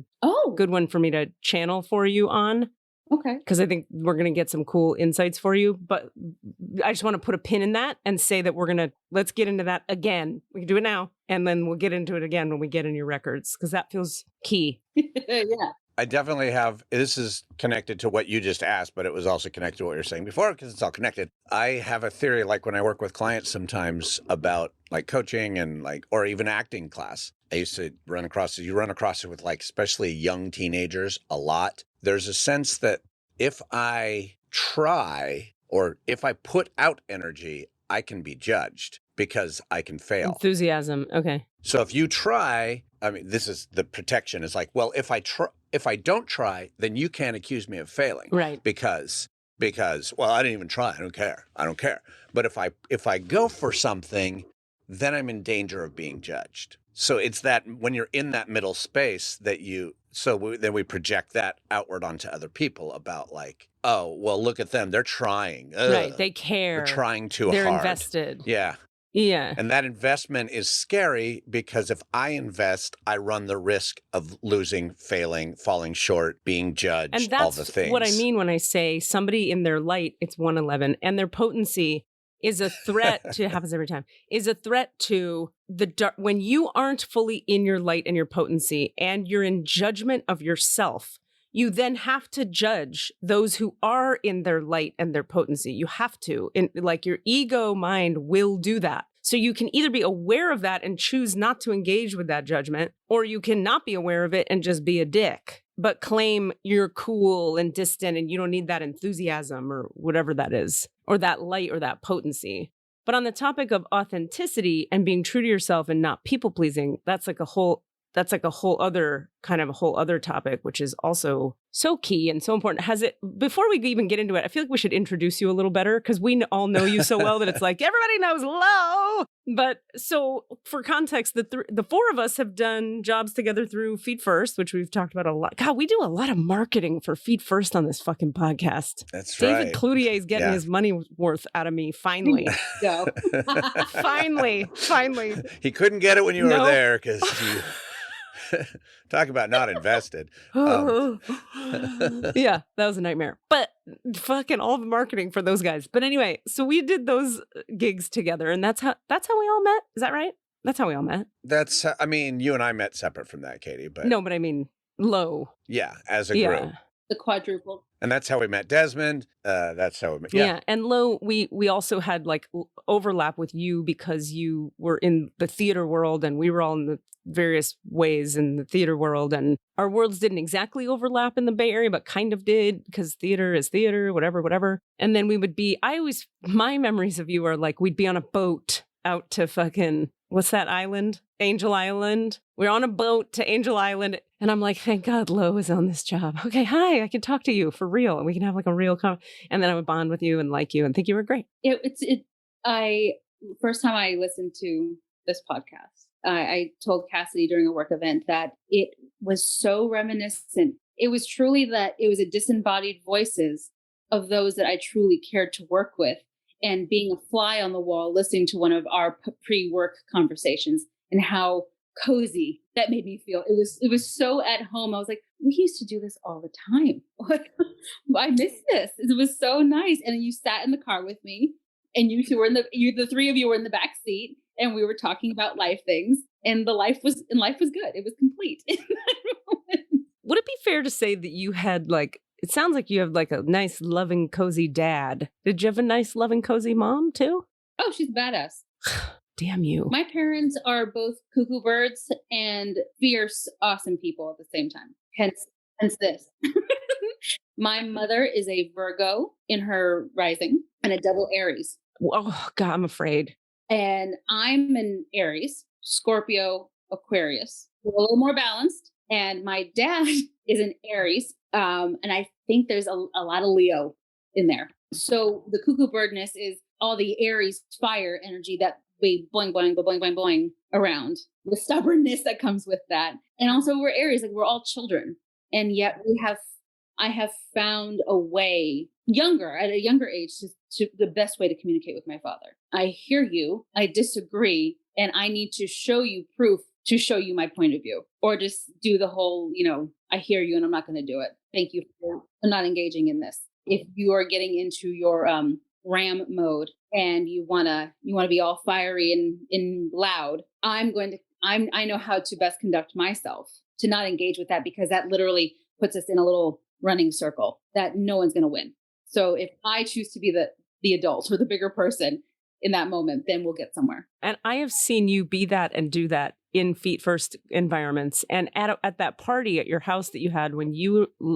good one for me to channel for you on. Okay. Because I think we're going to get some cool insights for you. But I just want to put a pin in that and say that let's get into that again. We can do it now. And then we'll get into it again when we get in your records, because that feels key. Yeah. I definitely have, this is connected to what you just asked, but it was also connected to what you were saying before, because it's all connected. I have a theory, like when I work with clients sometimes about like coaching and like, or even acting class. I used to run across it with like, especially young teenagers a lot. There's a sense that if I try or if I put out energy, I can be judged because I can fail. Enthusiasm. Okay. So if you try, I mean, this is the protection. It's like, well, if I don't try, then you can't accuse me of failing. Right. Because, well, I didn't even try. I don't care. But if I go for something, then I'm in danger of being judged. So it's that when you're in that middle space that then we project that outward onto other people about like, oh, well, look at them. They're trying. Ugh. Right. They care. They're trying too hard. They're invested. Yeah. Yeah. And that investment is scary because if I invest, I run the risk of losing, failing, falling short, being judged, and that's all the things. What I mean when I say somebody in their light, it's 111, and their potency is a threat to, it happens every time, is a threat to the dark. When you aren't fully in your light and your potency and you're in judgment of yourself, you then have to judge those who are in their light and their potency. You have to. Like your ego mind will do that. So you can either be aware of that and choose not to engage with that judgment, or you can not be aware of it and just be a dick, but claim you're cool and distant and you don't need that enthusiasm or whatever that is, or that light or that potency. But on the topic of authenticity and being true to yourself and not people pleasing, that's like a whole that's like a whole other topic, which is also so key and so important. Before we even get into it, I feel like we should introduce you a little better because we all know you so well that it's like everybody knows Lo. But so for context, the four of us have done jobs together through Feet First, which we've talked about a lot. God, we do a lot of marketing for Feet First on this fucking podcast. That's David right. Cloutier is getting his money worth out of me finally. Go. Finally. He couldn't get it when you were No. there because you talk about not invested. Yeah, that was a nightmare. But fucking all the marketing for those guys. But anyway, so we did those gigs together, and that's how we all met. Is that right? That's how we all met. I mean, you and I met separate from that, Katie. But No, but I mean, Lo. yeah, as a group. The quadruple. And that's how we met Desmond. That's how we met. Yeah. And Lo, we also had like overlap with you because you were in the theater world and we were all in the various ways in the theater world. And our worlds didn't exactly overlap in the Bay Area, but kind of did because theater is theater, whatever. And then we would my memories of you are like, we'd be on a boat out to fucking, what's that island? Angel Island. We're on a boat to Angel Island. And I'm like, thank God Lo is on this job. Okay, hi, I can talk to you for real. And we can have like a real and then I would bond with you and like you and think you were great. First time I listened to this podcast, I told Cassidy during a work event that it was so reminiscent. It was truly that it was a disembodied voices of those that I truly cared to work with, and being a fly on the wall, listening to one of our pre-work conversations and how cozy that made me feel. It was so at home. I was like, we used to do this all the time. I miss this. It was so nice. And you sat in the car with me, and you two were the three of you were in the back seat, and we were talking about life things, and life was good. It was complete. Would it be fair to say that you had it sounds like you have like a nice, loving, cozy dad. Did you have a nice, loving, cozy mom too? Oh, she's badass. Damn you. My parents are both cuckoo birds and fierce, awesome people at the same time. Hence this. My mother is a Virgo in her rising and a double Aries. Oh, God, I'm afraid. And I'm an Aries, Scorpio, Aquarius. We're a little more balanced. And my dad is an Aries. And I think there's a lot of Leo in there. So the cuckoo birdness is all the Aries fire energy that we boing, boing, boing, boing, boing around. The stubbornness that comes with that. And also we're Aries, like we're all children. And yet I have found a way at a younger age to the best way to communicate with my father. I hear you, I disagree, and I need to show you proof to show you my point of view, or just do the whole, I hear you and I'm not going to do it. Thank you for not engaging in this. If you are getting into your RAM mode and you want to be all fiery and loud, I know how to best conduct myself to not engage with that, because that literally puts us in a little running circle that no one's going to win. So if I choose to be the adult or the bigger person in that moment, then we'll get somewhere. And I have seen you be that and do that in Feet First environments. And at that party at your house that you had when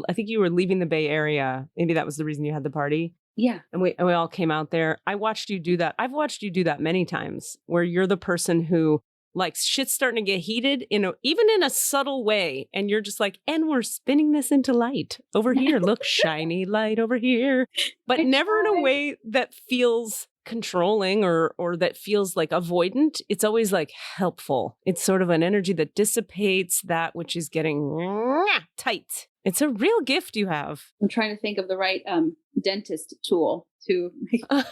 I think you were leaving the Bay Area. Maybe that was the reason you had the party. Yeah. And we all came out there. I watched you do that. I've watched you do that many times, where you're the person who, like, shit's starting to get heated, even in a subtle way. And you're just like, and we're spinning this into light over here. Look, shiny light over here. But never in a way that feels controlling or that feels like avoidant. It's always like helpful. It's sort of an energy that dissipates that which is getting tight. It's a real gift you have. I'm trying to think of the right dentist tool to make a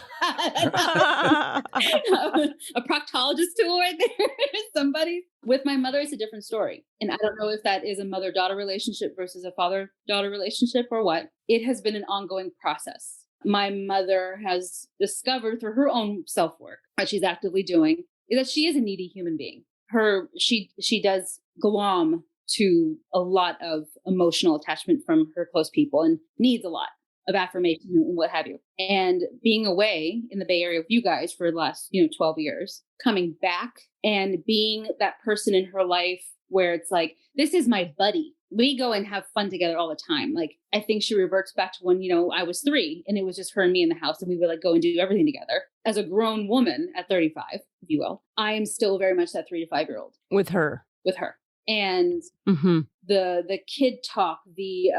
proctologist tool right there. Somebody. With my mother, it's a different story. And I don't know if that is a mother-daughter relationship versus a father-daughter relationship or what. It has been an ongoing process. My mother has discovered through her own self-work that she's actively doing is that she is a needy human being. She does glom to a lot of emotional attachment from her close people and needs a lot of affirmation and what have you. And being away in the Bay Area with you guys for the last 12 years, coming back and being that person in her life where it's like, this is my buddy. We go and have fun together all the time. Like, I think she reverts back to when, I was 3 and it was just her and me in the house and we would like go and do everything together. As a grown woman at 35, if you will, I am still very much that 3 to 5 year old. With her. And Mm-hmm. the kid talk, the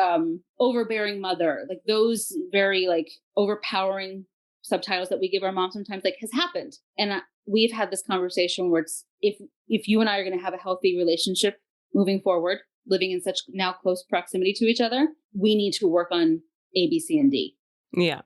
overbearing mother, like those very like overpowering subtitles that we give our mom sometimes, like has happened. And we've had this conversation where it's if you and I are going to have a healthy relationship moving forward, living in such now close proximity to each other, we need to work on A, B, C, and D. Yeah.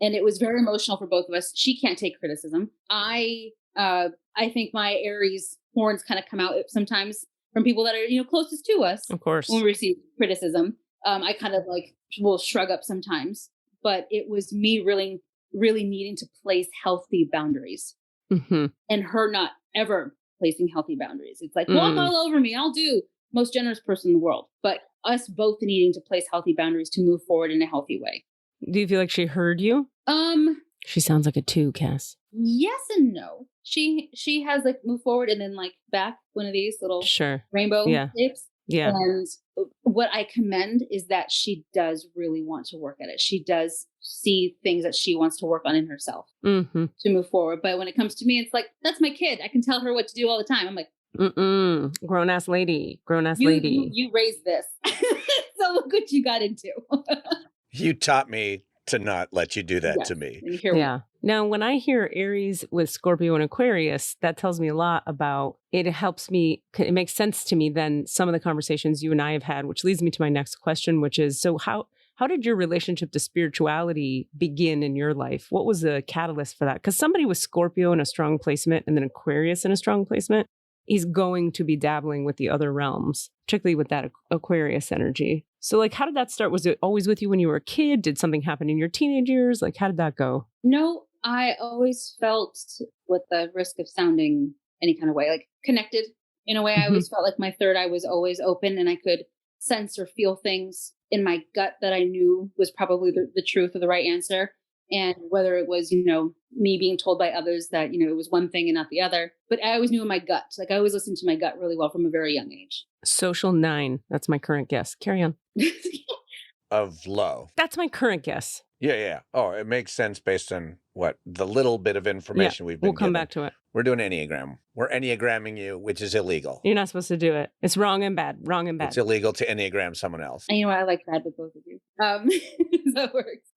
And it was very emotional for both of us. She can't take criticism. I think my Aries horns kind of come out sometimes from people that are, you know, closest to us. Of course. When we receive criticism, I kind of like will shrug up sometimes. But it was me really, really needing to place healthy boundaries, Mm-hmm. and her not ever placing healthy boundaries. It's like walk all over me. I'll do. Most generous person in the world, but us both needing to place healthy boundaries to move forward in a healthy way. Do you feel like she heard you? She sounds like a 2, Cass. Yes and no. She has like moved forward and then like back one of these little rainbow shapes. Yeah. And what I commend is that she does really want to work at it. She does see things that she wants to work on in herself to move forward. But when it comes to me, it's like, that's my kid. I can tell her what to do all the time. I'm like, grown ass lady. You raised this. So look what you got into. You taught me to not let you do that to me. Yeah. Now, when I hear Aries with Scorpio and Aquarius, that tells me a lot about, it helps me, it makes sense to me then some of the conversations you and I have had, which leads me to my next question, which is, so how did your relationship to spirituality begin in your life? What was the catalyst for that? Because somebody with Scorpio in a strong placement and then Aquarius in a strong placement, he's going to be dabbling with the other realms, particularly with that Aquarius energy. So like, how did that start? Was it always with you when you were a kid? Did something happen in your teenage years? Like, how did that go? No, I always felt, with the risk of sounding any kind of way, like connected in a way. I always felt like my third eye was always open and I could sense or feel things in my gut that I knew was probably the truth or the right answer. And whether it was, you know, me being told by others that, you know, it was one thing and not the other, but I always knew in my gut, like I always listened to my gut really well from a very young age. Social 9. That's my current guess. Carry on. Of low. That's my current guess. Yeah. Oh, it makes sense based on what the little bit of information we've been We'll come given. back to it. We're doing Enneagram. We're Enneagramming you, which is illegal. You're not supposed to do it. It's wrong and bad. It's illegal to Enneagram someone else. And you know what? I like that with both of you. So it works.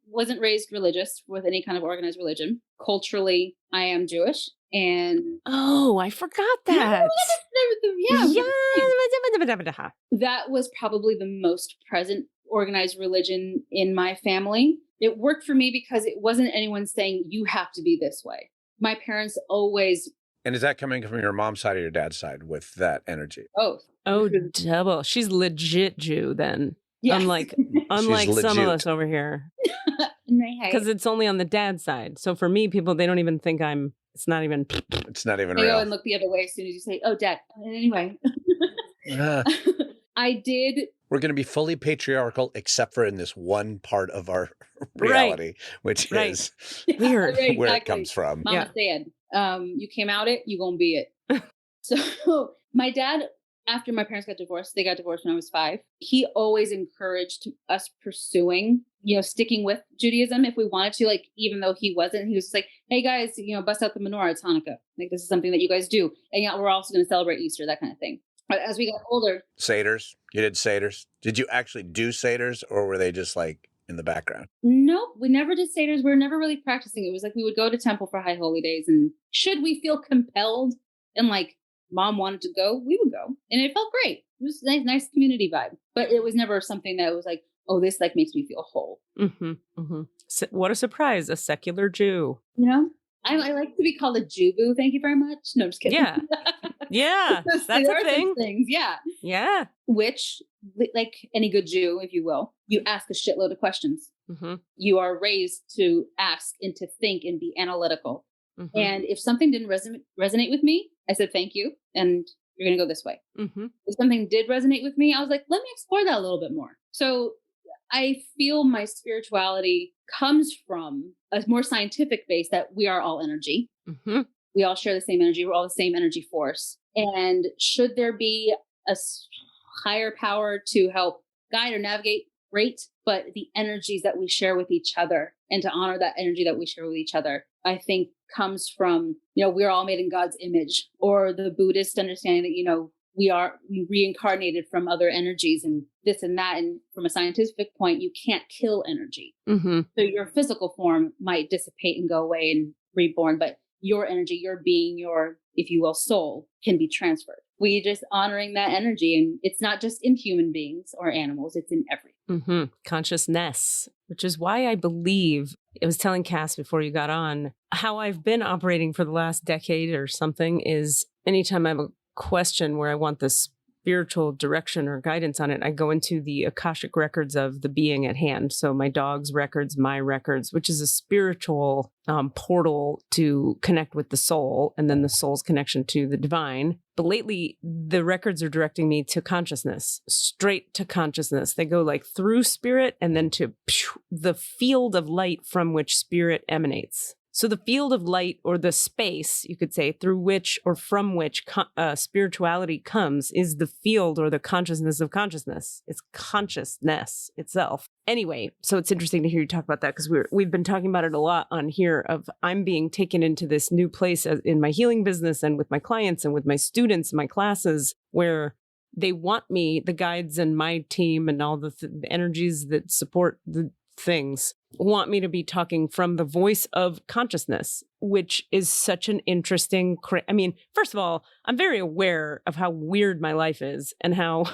Wasn't raised religious with any kind of organized religion. Culturally, I am Jewish. And oh, I forgot that. That was probably the most present organized religion in my family. It worked for me because it wasn't anyone saying you have to be this way. My parents always. And is that coming from your mom's side or your dad's side with that energy? Both. Oh, double. She's legit Jew then. Yes. Unlike some of us over here. Because it's only on the dad's side. So for me, people, they don't even think it's not even They real. go and look the other way as soon as you say, oh, dad. Anyway. I did. We're going to be fully patriarchal except for in this one part of our reality, which is weird. Where it comes from. Mama said, you came out it, you gonna be it. So my dad, after my parents got divorced, they got divorced when I was 5. He always encouraged us pursuing, you know, sticking with Judaism if we wanted to, like, even though he wasn't, he was just like, hey guys, you know, bust out the menorah, it's Hanukkah. Like, this is something that you guys do. And yeah, we're also going to celebrate Easter, that kind of thing. But as we got older. Seders? You did Seders? Did you actually do Seders or were they just like in the background? Nope, we never did Seders. We were never really practicing. It was like we would go to temple for high holy days, and should we feel compelled and like mom wanted to go, we would go. And it felt great. It was a nice community vibe. But it was never something that was like, oh, this like makes me feel whole. So, what a surprise, a secular Jew. You know? I like to be called a Jew-boo. Thank you very much. No, I'm just kidding. Yeah, that's a thing. Things. Yeah. Which, like any good Jew, if you will, you ask a shitload of questions. You are raised to ask and to think and be analytical. And if something didn't resonate with me, I said, thank you. And you're going to go this way. If something did resonate with me, I was like, let me explore that a little bit more. So I feel my spirituality comes from a more scientific base that we are all energy. We all share the same energy. We're all the same energy force. And should there be a higher power to help guide or navigate, great. But the energies that we share with each other and to honor that energy that we share with each other, I think comes from, you know, we're all made in God's image, or the Buddhist understanding that, you know, we reincarnated from other energies and this and that. And from a scientific point, you can't kill energy. Mm-hmm. So your physical form might dissipate and go away and reborn, but your energy, your being, your, if you will, soul can be transferred. We just honoring that energy. And it's not just in human beings or animals, it's in everything. Mm-hmm. Consciousness, which is why I believe, I was telling Cass before you got on, how I've been operating for the last decade or something is anytime I have a question where I want the spiritual direction or guidance on it, I go into the Akashic records of the being at hand. So my dog's records, my records, which is a spiritual portal to connect with the soul and then the soul's connection to the divine. But lately, the records are directing me to consciousness, straight to consciousness. They go like through spirit and then to the field of light from which spirit emanates. So the field of light, or the space, you could say, through which or from which spirituality comes, is the field or the consciousness of consciousness. It's consciousness itself. Anyway, so it's interesting to hear you talk about that, because we've been talking about it a lot on here of I'm being taken into this new place in my healing business and with my clients and with my students, my classes, where they want me, the guides and my team and all the energies that support the things, want me to be talking from the voice of consciousness, which is such an interesting, I mean, first of all, I'm very aware of how weird my life is and how,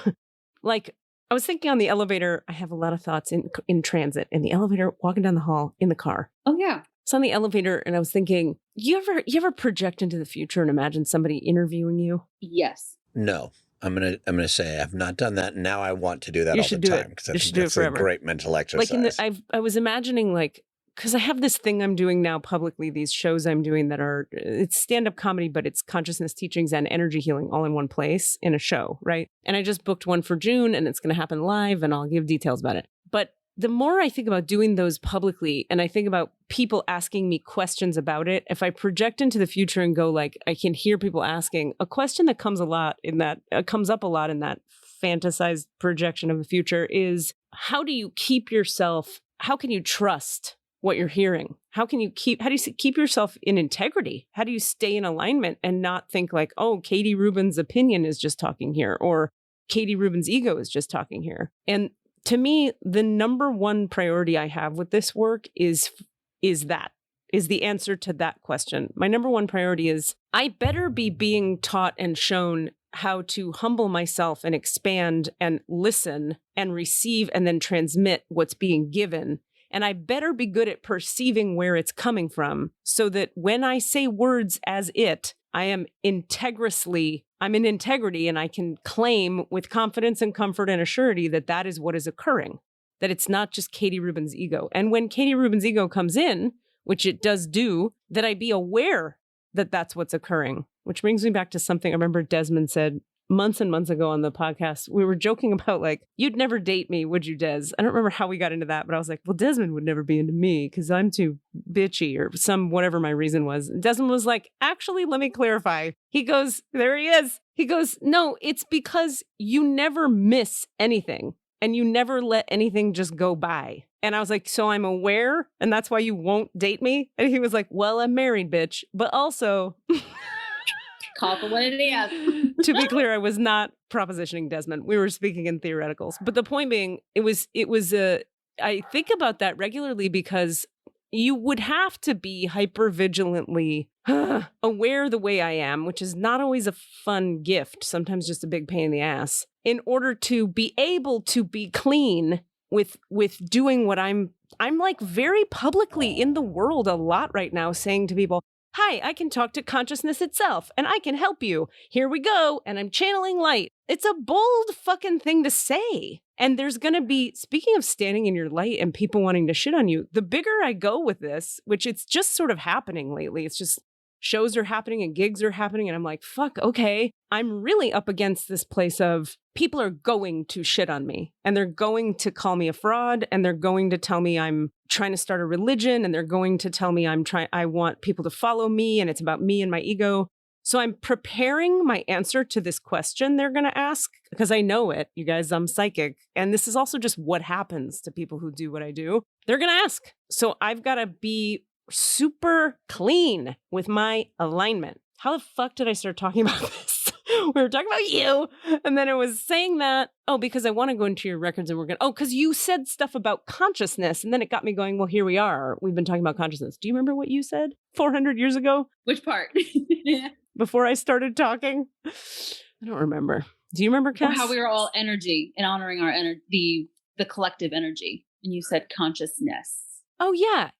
like, I was thinking on the elevator, I have a lot of thoughts in transit, in the elevator, walking down the hall, in the car. Oh, yeah. It's on the elevator, and I was thinking, you ever project into the future and imagine somebody interviewing you? Yes. No. I'm gonna say I've not done that. Now I want to do that You all should the do time it. because You I should think do it it's a forever. great mental exercise. Like I was imagining, like, because I have this thing I'm doing now publicly, these shows I'm doing that are, it's stand-up comedy, but it's consciousness teachings and energy healing all in one place in a show, right? And I just booked one for June, and it's going to happen live, and I'll give details about it. But the more I think about doing those publicly, and I think about people asking me questions about it, if I project into the future and go, like, I can hear people asking a question that comes up a lot in that fantasized projection of the future is, how do you keep trust what you're hearing? How do you keep yourself in integrity? How do you stay in alignment and not think like, oh, Katie Rubin's opinion is just talking here, or Katie Rubin's ego is just talking here? And to me, the number one priority I have with this work is the answer to that question. My number one priority is I better be being taught and shown how to humble myself and expand and listen and receive and then transmit what's being given. And I better be good at perceiving where it's coming from, so that when I say words as it, I'm in integrity, and I can claim with confidence and comfort and assurity that that is what is occurring, that it's not just Katie Rubin's ego. And when Katie Rubin's ego comes in, which it does do, that I be aware that that's what's occurring, which brings me back to something I remember Desmond said months and months ago on the podcast. We were joking about, like, you'd never date me, would you, Des? I don't remember how we got into that, but I was like, well, Desmond would never be into me because I'm too bitchy, or whatever my reason was. And Desmond was like, actually, let me clarify. He goes, there he is. He goes, no, it's because you never miss anything and you never let anything just go by. And I was like, so I'm aware, and that's why you won't date me? And he was like, well, I'm married, bitch. But also... Call for what it is. To be clear, I was not propositioning Desmond. We were speaking in theoreticals. But the point being, I think about that regularly, because you would have to be hyper vigilantly aware the way I am, which is not always a fun gift, sometimes just a big pain in the ass, in order to be able to be clean with doing what I'm like very publicly in the world a lot right now, saying to people, hi, I can talk to consciousness itself and I can help you. Here we go. And I'm channeling light. It's a bold fucking thing to say. And there's going to be, speaking of standing in your light and people wanting to shit on you, the bigger I go with this, which it's just sort of happening lately. It's just shows are happening and gigs are happening. And I'm like, fuck, okay. I'm really up against this place of people are going to shit on me, and they're going to call me a fraud, and they're going to tell me I'm trying to start a religion, and they're going to tell me I want people to follow me, and it's about me and my ego. So I'm preparing my answer to this question they're going to ask, because I know it, you guys, I'm psychic. And this is also just what happens to people who do what I do. They're going to ask. So I've got to be super clean with my alignment. How the fuck did I start talking about this? We were talking about you. And then it was saying that, because I want to go into your records and we're going to, because you said stuff about consciousness. And then it got me going, well, here we are. We've been talking about consciousness. Do you remember what you said 400 years ago? Which part? Before I started talking? I don't remember. Do you remember, Cass? Or how we were all energy and honoring our energy, the collective energy. And you said consciousness. Oh, yeah.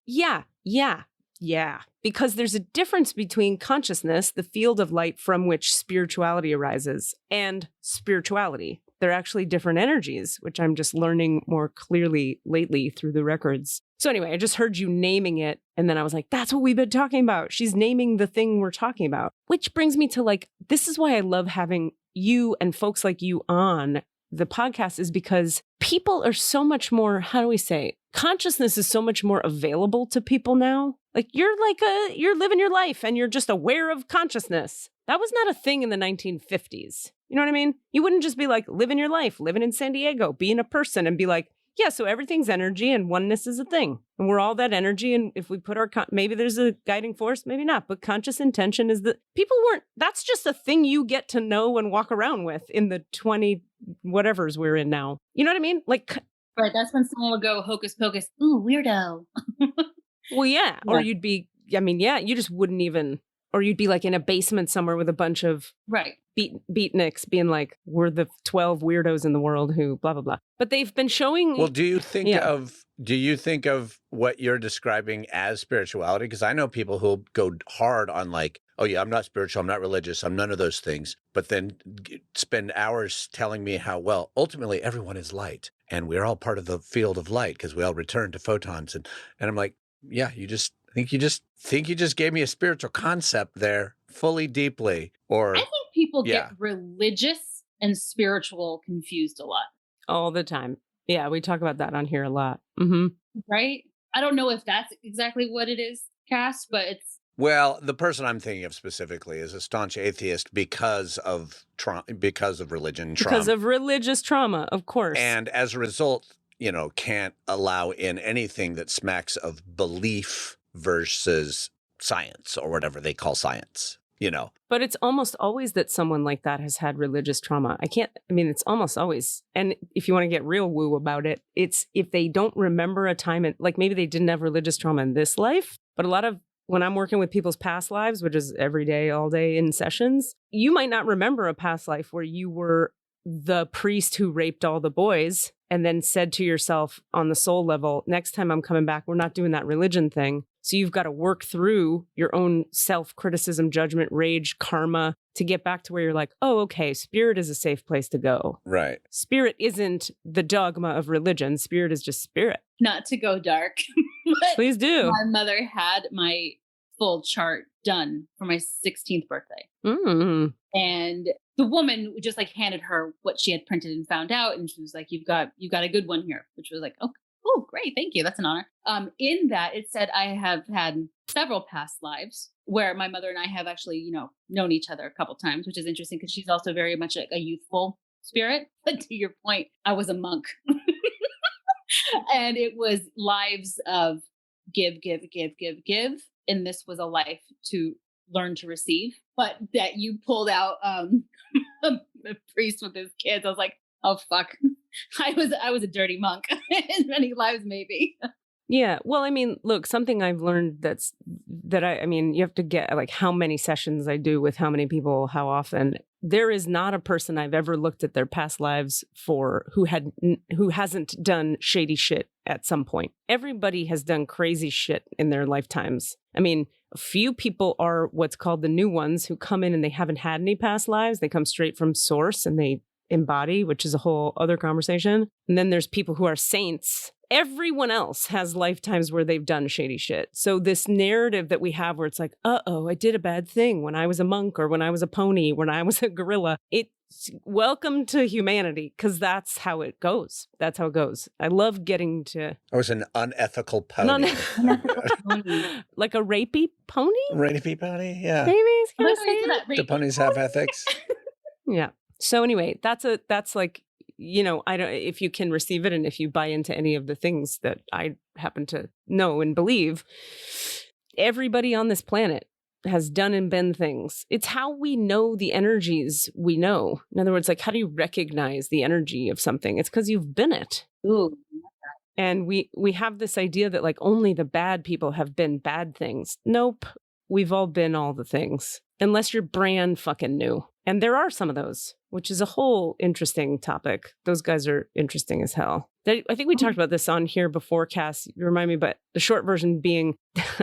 Because there's a difference between consciousness, the field of light from which spirituality arises, and spirituality. They're actually different energies, which I'm just learning more clearly lately through the records. So anyway, I just heard you naming it. And then I was like, that's what we've been talking about. She's naming the thing we're talking about, which brings me to like, this is why I love having you and folks like you on the podcast, is because people are so much more, how do we say, consciousness is so much more available to people now. Like you're living your life and you're just aware of consciousness. That was not a thing in the 1950s. You know what I mean? You wouldn't just be like living your life, living in San Diego, being a person and be like, yeah, so everything's energy and oneness is a thing. And we're all that energy. And if we put maybe there's a guiding force, maybe not. But conscious intention is that's just a thing you get to know and walk around with in the 20 whatevers we're in now. You know what I mean? Like, right. That's when someone will go hocus pocus. Ooh, weirdo. Well, yeah. Or you'd be, you just wouldn't even, or you'd be like in a basement somewhere with a bunch of beatniks being like, we're the 12 weirdos in the world who blah, blah, blah. But they've been showing. Well, do you think of what you're describing as spirituality? Because I know people who go hard on like, oh yeah, I'm not spiritual, I'm not religious, I'm none of those things. But then spend hours telling me how, well, ultimately everyone is light and we're all part of the field of light because we all return to photons. And I'm like, yeah, you just gave me a spiritual concept there fully, deeply. Or I think people get religious and spiritual confused a lot. All the time. Yeah, we talk about that on here a lot. Mm-hmm. Right? I don't know if that's exactly what it is, Cass, but it's... Well, the person I'm thinking of specifically is a staunch atheist because of religion trauma. Because of religious trauma, of course. And as a result, can't allow in anything that smacks of belief versus science or whatever they call science, But it's almost always that someone like that has had religious trauma. It's almost always. And if you want to get real woo about it, it's if they don't remember a time, like maybe they didn't have religious trauma in this life, but a lot of when I'm working with people's past lives, which is every day, all day in sessions, you might not remember a past life where you were the priest who raped all the boys and then said to yourself on the soul level, next time I'm coming back, we're not doing that religion thing. So you've got to work through your own self-criticism, judgment, rage, karma to get back to where you're like, oh, okay, spirit is a safe place to go. Right. Spirit isn't the dogma of religion. Spirit is just spirit. Not to go dark. Please do. My mother had my full chart done for my 16th birthday. Mm. And the woman just like handed her what she had printed and found out. And she was like, you've got a good one here, which was like, oh, great. Thank you. That's an honor. In that it said, I have had several past lives where my mother and I have actually, known each other a couple times, which is interesting because she's also very much like a youthful spirit. But to your point, I was a monk. And it was lives of give. And this was a life to learn to receive. But that you pulled out a priest with his kids. I was like, oh, fuck. I was a dirty monk in many lives, maybe. Yeah. Well, look, something I've learned you have to get like how many sessions I do with how many people, how often. There is not a person I've ever looked at their past lives for who hasn't done shady shit at some point. Everybody has done crazy shit in their lifetimes. A few people are what's called the new ones who come in and they haven't had any past lives. They come straight from source and they embody, which is a whole other conversation. And then there's people who are saints. Everyone else has lifetimes where they've done shady shit. So this narrative that we have where it's like, I did a bad thing when I was a monk or when I was a pony, when I was a gorilla. It's welcome to humanity because that's how it goes. That's how it goes. I love getting to... I was an unethical pony. Like a rapey pony? Rapey pony, yeah. Maybe. Do ponies have ethics? Yeah. So anyway, that's like, I don't, if you can receive it and if you buy into any of the things that I happen to know and believe, everybody on this planet has done and been things. It's how we know the energies we know. In other words, like, how do you recognize the energy of something? It's because you've been it. Ooh. And we have this idea that like only the bad people have been bad things. Nope. We've all been all the things, unless you're brand fucking new. And there are some of those, which is a whole interesting topic. Those guys are interesting as hell. I think we talked about this on here before, Cass. You remind me, but the short version being,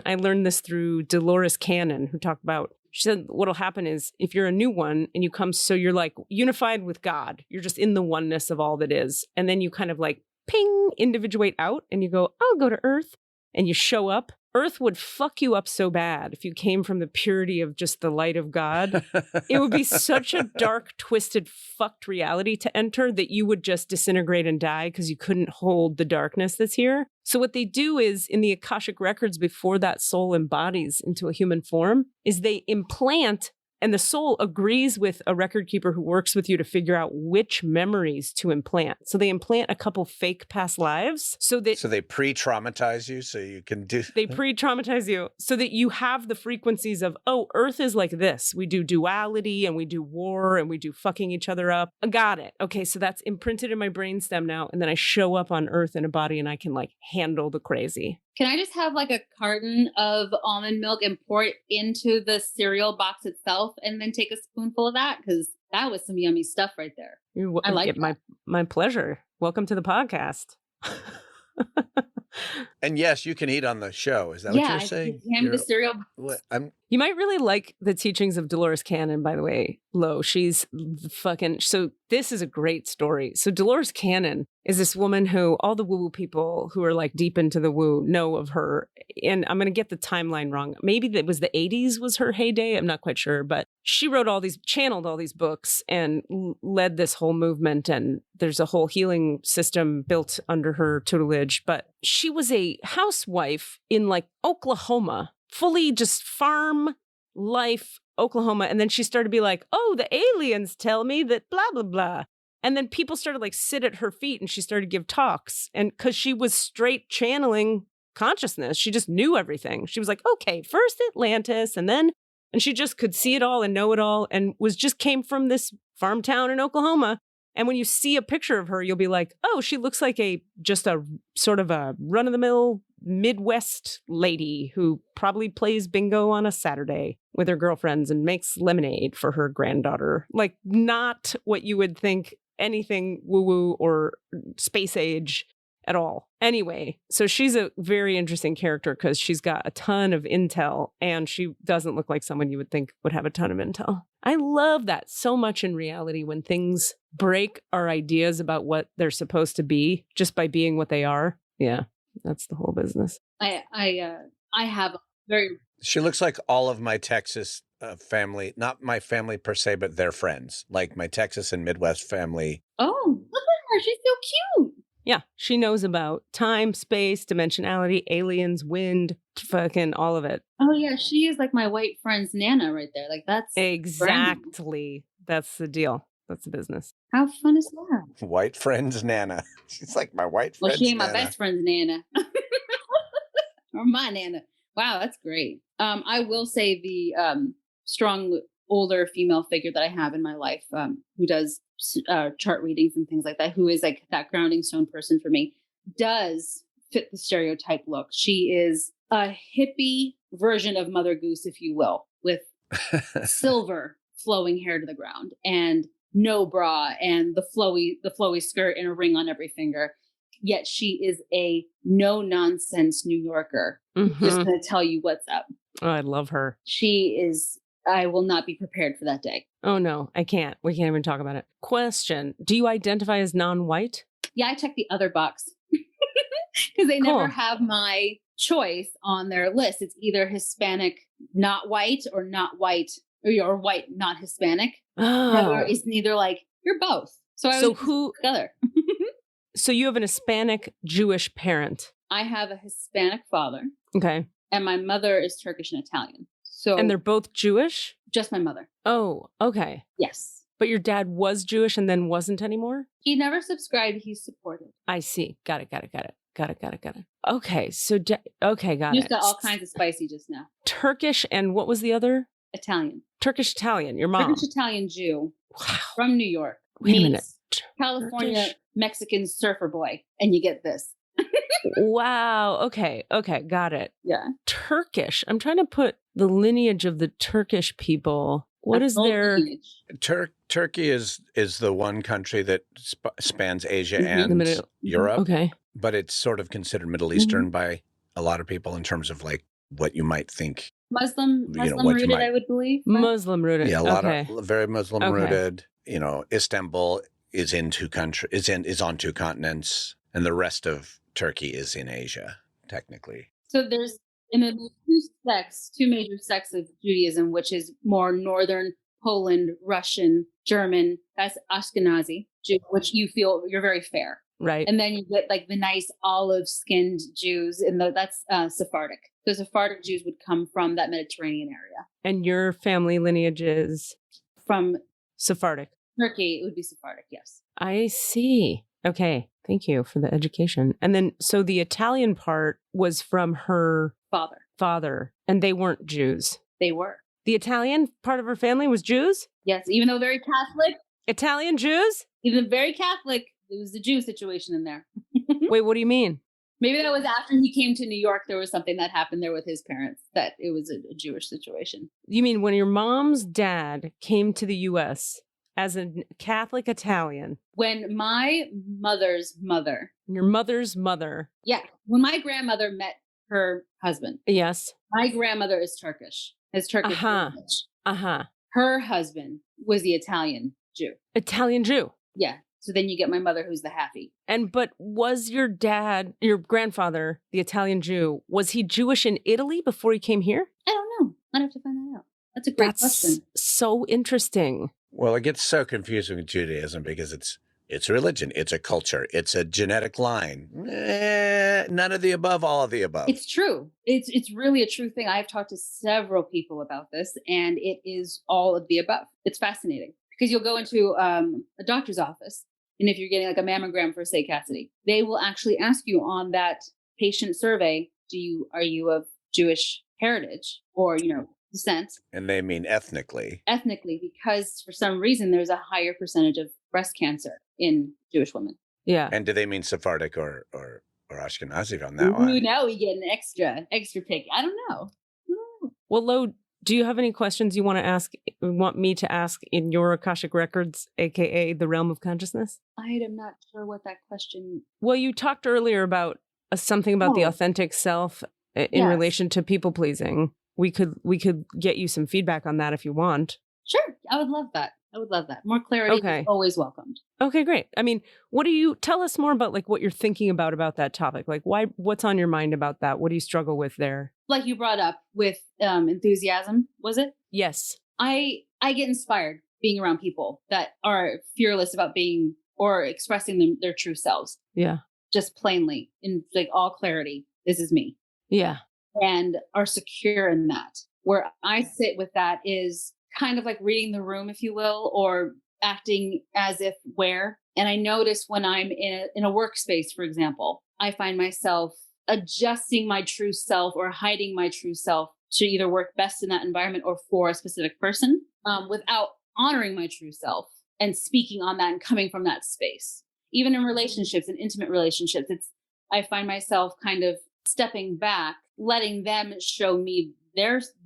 I learned this through Dolores Cannon, who talked about, she said what'll happen is if you're a new one and you come, so you're like unified with God, you're just in the oneness of all that is. And then you kind of like ping, individuate out and you go, I'll go to Earth. And you show up. Earth would fuck you up so bad if you came from the purity of just the light of God. It would be such a dark, twisted, fucked reality to enter that you would just disintegrate and die because you couldn't hold the darkness that's here. So what they do is in the Akashic records before that soul embodies into a human form is they implant, and the soul agrees with a record keeper who works with you to figure out which memories to implant. So they implant a couple fake past lives so they pre-traumatize you so you can do... They pre-traumatize you so that you have the frequencies of, oh, Earth is like this. We do duality and we do war and we do fucking each other up. I got it. Okay, so that's imprinted in my brainstem now. And then I show up on Earth in a body and I can like handle the crazy. Can I just have like a carton of almond milk and pour it into the cereal box itself and then take a spoonful of that? Because that was some yummy stuff right there. I like it. My pleasure. Welcome to the podcast. And yes, you can eat on the show. Is that what you're saying? The cereal. You might really like the teachings of Dolores Cannon, by the way, Lo. She's fucking... So this is a great story. So Dolores Cannon is this woman who all the woo-woo people who are like deep into the woo know of her. And I'm going to get the timeline wrong. Maybe that was the 80s was her heyday. I'm not quite sure. But she channeled all these books and led this whole movement. And there's a whole healing system built under her tutelage. But she was a housewife in like Oklahoma, fully just farm life, Oklahoma. And then she started to be like, oh, the aliens tell me that blah, blah, blah. And then people started like sit at her feet and she started to give talks. And because she was straight channeling consciousness, she just knew everything. She was like, okay, first Atlantis and she just could see it all and know it all and came from this farm town in Oklahoma. And when you see a picture of her, you'll be like, oh, she looks like just a sort of a run-of-the-mill Midwest lady who probably plays bingo on a Saturday with her girlfriends and makes lemonade for her granddaughter. Like, not what you would think anything woo-woo or space age at all. Anyway, so she's a very interesting character because she's got a ton of intel and she doesn't look like someone you would think would have a ton of intel. I love that so much in reality when things break our ideas about what they're supposed to be just by being what they are. Yeah, that's the whole business. I have very... She looks like all of my Texas family, not my family per se, but their friends, like my Texas and Midwest family. Oh, look at her. She's so cute. Yeah, she knows about time, space, dimensionality, aliens, wind, fucking all of it. Oh, yeah. She is like my white friend's Nana right there. Like, that's... Exactly. That's the deal. That's the business. How fun is that? White friend's Nana. She's like my white friend's Nana. Well, she ain't my best friend's Nana. Or my Nana. Wow, that's great. I will say the strong older female figure that I have in my life who does chart readings and things like that, who is like that grounding stone person for me, does fit the stereotype look. She is a hippie version of Mother Goose, if you will, with silver flowing hair to the ground and no bra and the flowy skirt and a ring on every finger. Yet she is a no nonsense New Yorker. Mm-hmm. Just going to tell you what's up. Oh, I love her. She is... I will not be prepared for that day. Oh, no, I can't. We can't even talk about it. Question. Do you identify as non-white? Yeah, I checked the other box because they never have my choice on their list. It's either Hispanic, not white, or not white, or white, not Hispanic. Oh. Or it's neither like, you're both. So who together? So you have an Hispanic Jewish parent. I have a Hispanic father. Okay. And my mother is Turkish and Italian. So, and they're both Jewish? Just my mother. Oh, okay. Yes. But your dad was Jewish and then wasn't anymore? He never subscribed. He supported. I see. Got it. Got it. Okay, so okay, got You it. just got all kinds of spicy just now. Turkish and what was the other? Italian. Turkish Italian. Your mom. Turkish Italian Jew Wow. from New York. Wait a minute. Meets California Turkish. Mexican surfer boy, and you get this. Wow. Okay. Got it. Yeah. Turkish. I'm trying to put the lineage of the Turkish people. What is Old their lineage. Turkey is the one country that spans Asia Mhm. and The Middle- Europe, Okay. but it's sort of considered Middle Eastern by a lot of people in terms of like what you might think. Muslim what you rooted, might- I would believe. right? Muslim rooted. Yeah, a lot okay. of very Muslim Okay. rooted. Istanbul is in is on two continents, and the rest of Turkey is in Asia, technically. So there's two major sects of Judaism, which is more northern Poland, Russian, German. That's Ashkenazi Jew, which you feel you're very fair. Right. And then you get like the nice olive-skinned Jews, and that's Sephardic. So Sephardic Jews would come from that Mediterranean area. And your family lineage is From Sephardic. Turkey, it would be Sephardic, yes. I see. Okay. Thank you for the education. And then, so the Italian part was from her father, and they weren't Jews. They were. The Italian part of her family was Jews? Yes, even though very Catholic, Italian Jews? even very Catholic, there was the Jew situation in there. Wait, what do you mean? Maybe that was after he came to New York. There was something that happened there with his parents, that it was a Jewish situation. You mean when your mom's dad came to the U.S. as a Catholic Italian, When my mother's mother, your mother's mother, when my grandmother met her husband, yes, my grandmother is Turkish, has Turkish heritage. Her husband was the Italian Jew. Italian Jew. Yeah. So then you get my mother, who's the halfie. But was your dad, your grandfather, the Italian Jew, was he Jewish in Italy before he came here? I don't know. I'd have to find that out. That's a great question. So interesting. Well, it gets so confusing with Judaism because it's a religion, it's a culture, it's a genetic line. None of the above, all of the above. It's true. It's really a true thing. I've talked to several people about this, and it is all of the above. It's fascinating because you'll go into a doctor's office, and if you're getting like a mammogram for, say, Cassidy, they will actually ask you on that patient survey, are you of Jewish heritage or, descent? And they mean ethnically. Ethnically, because for some reason there's a higher percentage of breast cancer in Jewish women. Yeah. And do they mean Sephardic or Ashkenazi on that one? Now we get an extra pick. I don't know. Well, Lo, do you have any questions you want me to ask in your Akashic Records, aka the realm of consciousness? I am not sure what that question. Well, you talked earlier about something about the authentic self in relation to people pleasing. We could get you some feedback on that if you want. Sure. I would love that. More clarity is always welcomed. Okay, great. I mean, tell us more about like what you're thinking about that topic? Like what's on your mind about that? What do you struggle with there? Like you brought up with enthusiasm, was it? Yes. I get inspired being around people that are fearless about being or expressing their true selves. Yeah. Just plainly in like all clarity. This is me. Yeah. And are secure in that. Where I sit with that is kind of like reading the room, if you will, or acting as if where. And I notice when I'm in a workspace, for example, I find myself adjusting my true self or hiding my true self to either work best in that environment or for a specific person without honoring my true self and speaking on that and coming from that space. Even in relationships and intimate relationships, I find myself kind of stepping back, letting them show me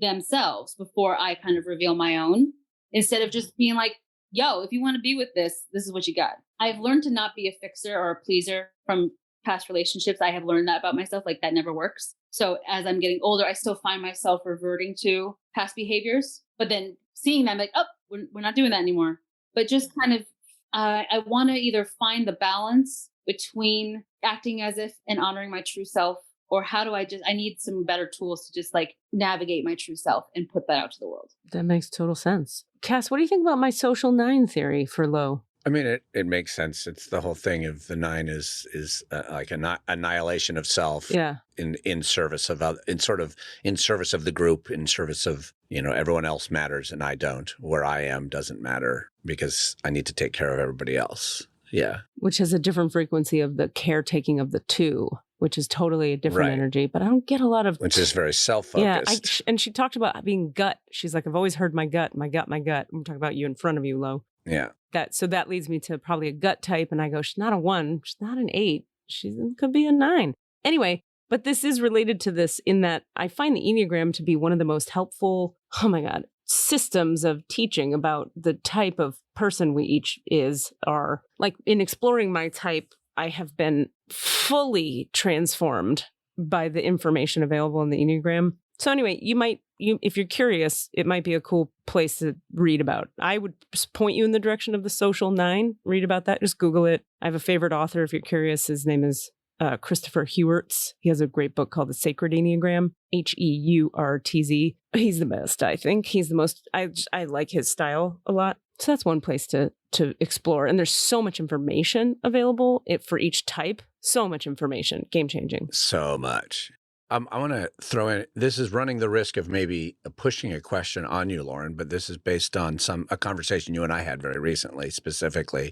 themselves before I kind of reveal my own, instead of just being like, yo, if you want to be with this is what you got. I've learned to not be a fixer or a pleaser from past relationships. I have learned that about myself, like that never works. So as I'm getting older, I still find myself reverting to past behaviors, but then seeing them like, oh, we're not doing that anymore. But just kind of, I want to either find the balance between acting as if and honoring my true self, or how do I need some better tools to just like navigate my true self and put that out to the world. That makes total sense. Cass, what do you think about my social 9 theory for Lo? I mean, it makes sense. It's the whole thing of the 9 is like an annihilation of self. Yeah. In service of in service of the group, in service of everyone else matters and I don't. Where I am doesn't matter because I need to take care of everybody else. Yeah. Which has a different frequency of the caretaking of the two. which is totally a different Right. energy, but I don't get a lot of... Which is very Yeah, self-focused. and she talked about being gut. She's like, I've always heard my gut, my gut, my gut. I'm talking about you in front of you, Lo. Yeah. So that leads me to probably a gut type. And I go, she's not a 1. She's not an 8. She could be a 9. Anyway, but this is related to this in that I find the Enneagram to be one of the most helpful, oh my God, systems of teaching about the type of person we each are. Like in exploring my type, I have been fully transformed by the information available in the Enneagram. So anyway, if you're curious, it might be a cool place to read about. I would just point you in the direction of the Social 9. Read about that. Just Google it. I have a favorite author. If you're curious, his name is Christopher Heurts. He has a great book called The Sacred Enneagram, Heurtz. He's the best, I think. He's the most, I like his style a lot. So that's one place to explore. And there's so much information available for each type. So much information. Game changing. So much. I want to throw in, this is running the risk of maybe pushing a question on you, Lauren, but this is based on a conversation you and I had very recently, specifically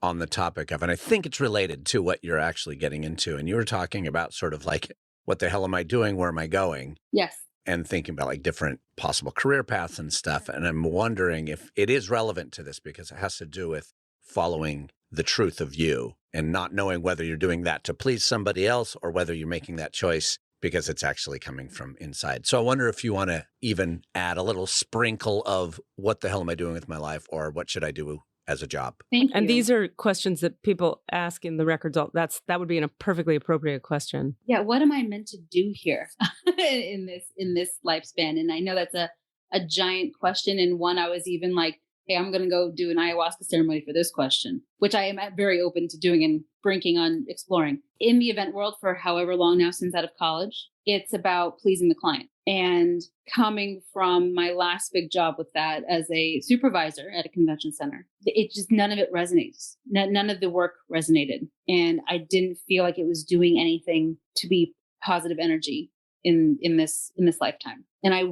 on the topic of, and I think it's related to what you're actually getting into. And you were talking about sort of like, what the hell am I doing? Where am I going? Yes. And thinking about like different possible career paths and stuff. And I'm wondering if it is relevant to this because it has to do with following the truth of you and not knowing whether you're doing that to please somebody else or whether you're making that choice because it's actually coming from inside. So I wonder if you want to even add a little sprinkle of what the hell am I doing with my life or what should I do as a job? Thank you. And these are questions that people ask in the records. That would be a perfectly appropriate question. Yeah, what am I meant to do here in this lifespan? And I know that's a giant question, and one I was even like, hey, I'm going to go do an ayahuasca ceremony for this question, which I am very open to doing and brinking on exploring. In the event world for however long now since out of college, it's about pleasing the client. And coming from my last big job with that as a supervisor at a convention center, it just, none of it resonates. None of the work resonated. And I didn't feel like it was doing anything to be positive energy in this lifetime. And I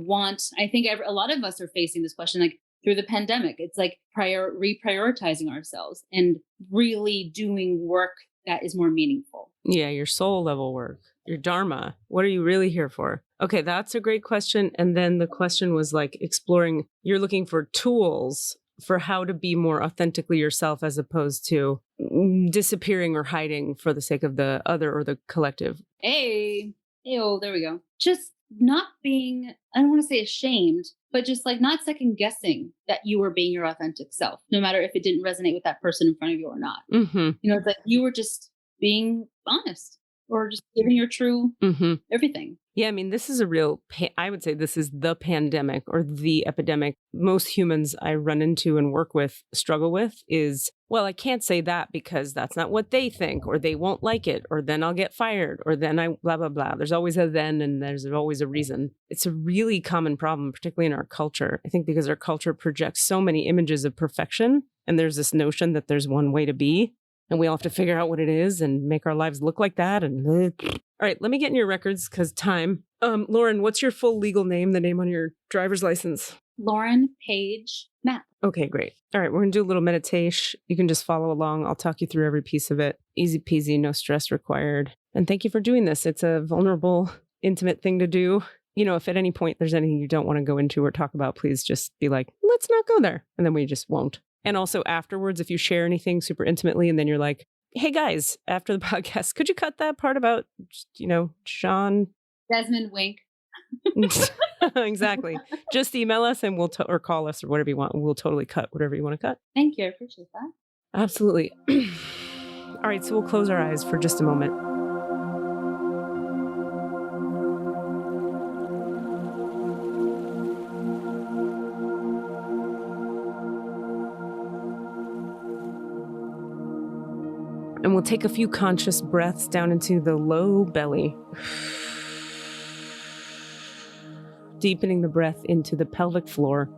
think a lot of us are facing this question, like through the pandemic. It's like reprioritizing ourselves and really doing work that is more meaningful. Yeah, your soul level work, your dharma. What are you really here for? Okay, that's a great question. And then the question was like exploring, you're looking for tools for how to be more authentically yourself as opposed to disappearing or hiding for the sake of the other or the collective. Hey, there we go. Just not being, I don't want to say ashamed, but just like not second guessing that you were being your authentic self, no matter if it didn't resonate with that person in front of you or not. Mm-hmm. You know, it's like you were just being honest or just giving your true everything. Yeah, I mean, this is a real, I would say this is the pandemic or the epidemic most humans I run into and work with struggle with is, well, I can't say that because that's not what they think, or they won't like it, or then I'll get fired, or then I blah, blah, blah. There's always a then and there's always a reason. It's a really common problem, particularly in our culture. I think because our culture projects so many images of perfection, and there's this notion that there's one way to be. And we all have to figure out what it is and make our lives look like that. And all right, let me get in your records because time. Lauren, what's your full legal name, the name on your driver's license? Lauren Page Matt. Okay, great. All right, we're going to do a little meditation. You can just follow along. I'll talk you through every piece of it. Easy peasy, no stress required. And thank you for doing this. It's a vulnerable, intimate thing to do. You know, if at any point there's anything you don't want to go into or talk about, please just be like, let's not go there. And then we just won't. And also afterwards, if you share anything super intimately and then you're like, hey guys, after the podcast, could you cut that part about, Sean? Desmond wink. Exactly. Just email us and we'll, or call us or whatever you want. We'll totally cut whatever you want to cut. Thank you. I appreciate that. Absolutely. All right. So we'll close our eyes for just a moment. And we'll take a few conscious breaths down into the low belly. Deepening the breath into the pelvic floor.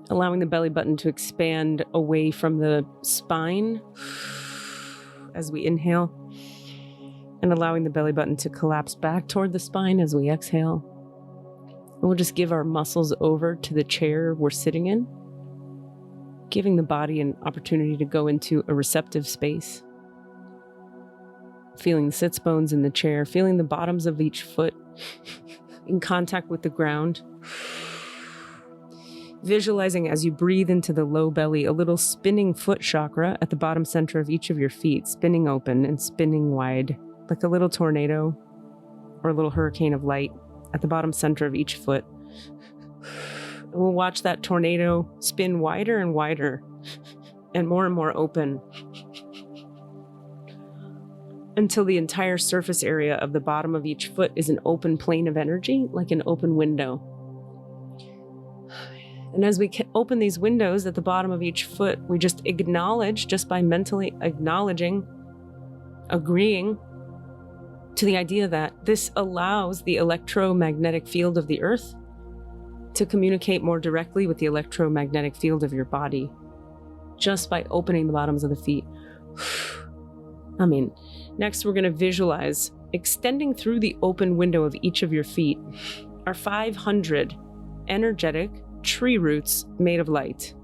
Allowing the belly button to expand away from the spine as we inhale. And allowing the belly button to collapse back toward the spine as we exhale. And we'll just give our muscles over to the chair we're sitting in. Giving the body an opportunity to go into a receptive space. feeling the sits bones in the chair, feeling the bottoms of each foot in contact with the ground. Visualizing as you breathe into the low belly, a little spinning foot chakra at the bottom center of each of your feet, spinning open and spinning wide, like a little tornado or a little hurricane of light at the bottom center of each foot. We'll watch that tornado spin wider and wider and more open until the entire surface area of the bottom of each foot is an open plane of energy, like an open window. And as we open these windows at the bottom of each foot, we just acknowledge, just by mentally acknowledging, agreeing to the idea that this allows the electromagnetic field of the earth to communicate more directly with the electromagnetic field of your body, just by opening the bottoms of the feet. Next we're going to visualize extending through the open window of each of your feet are 500 energetic tree roots made of light.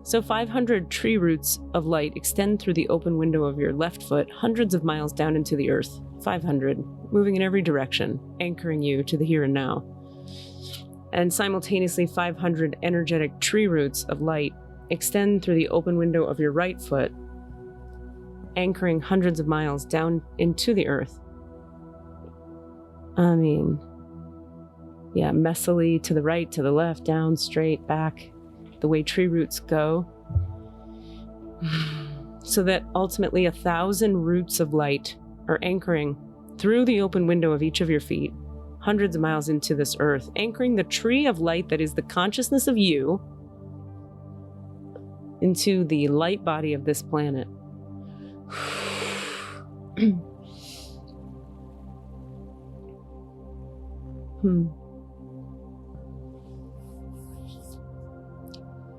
So 500 tree roots of light extend through the open window of your left foot, hundreds of miles down into the earth. 500, moving in every direction, anchoring you to the here and now. And simultaneously, 500 energetic tree roots of light extend through the open window of your right foot, anchoring hundreds of miles down into the earth. Messily to the right, to the left, down, straight, back, the way tree roots go. So that ultimately 1,000 roots of light are anchoring through the open window of each of your feet, hundreds of miles into this earth, anchoring the tree of light that is the consciousness of you into the light body of this planet.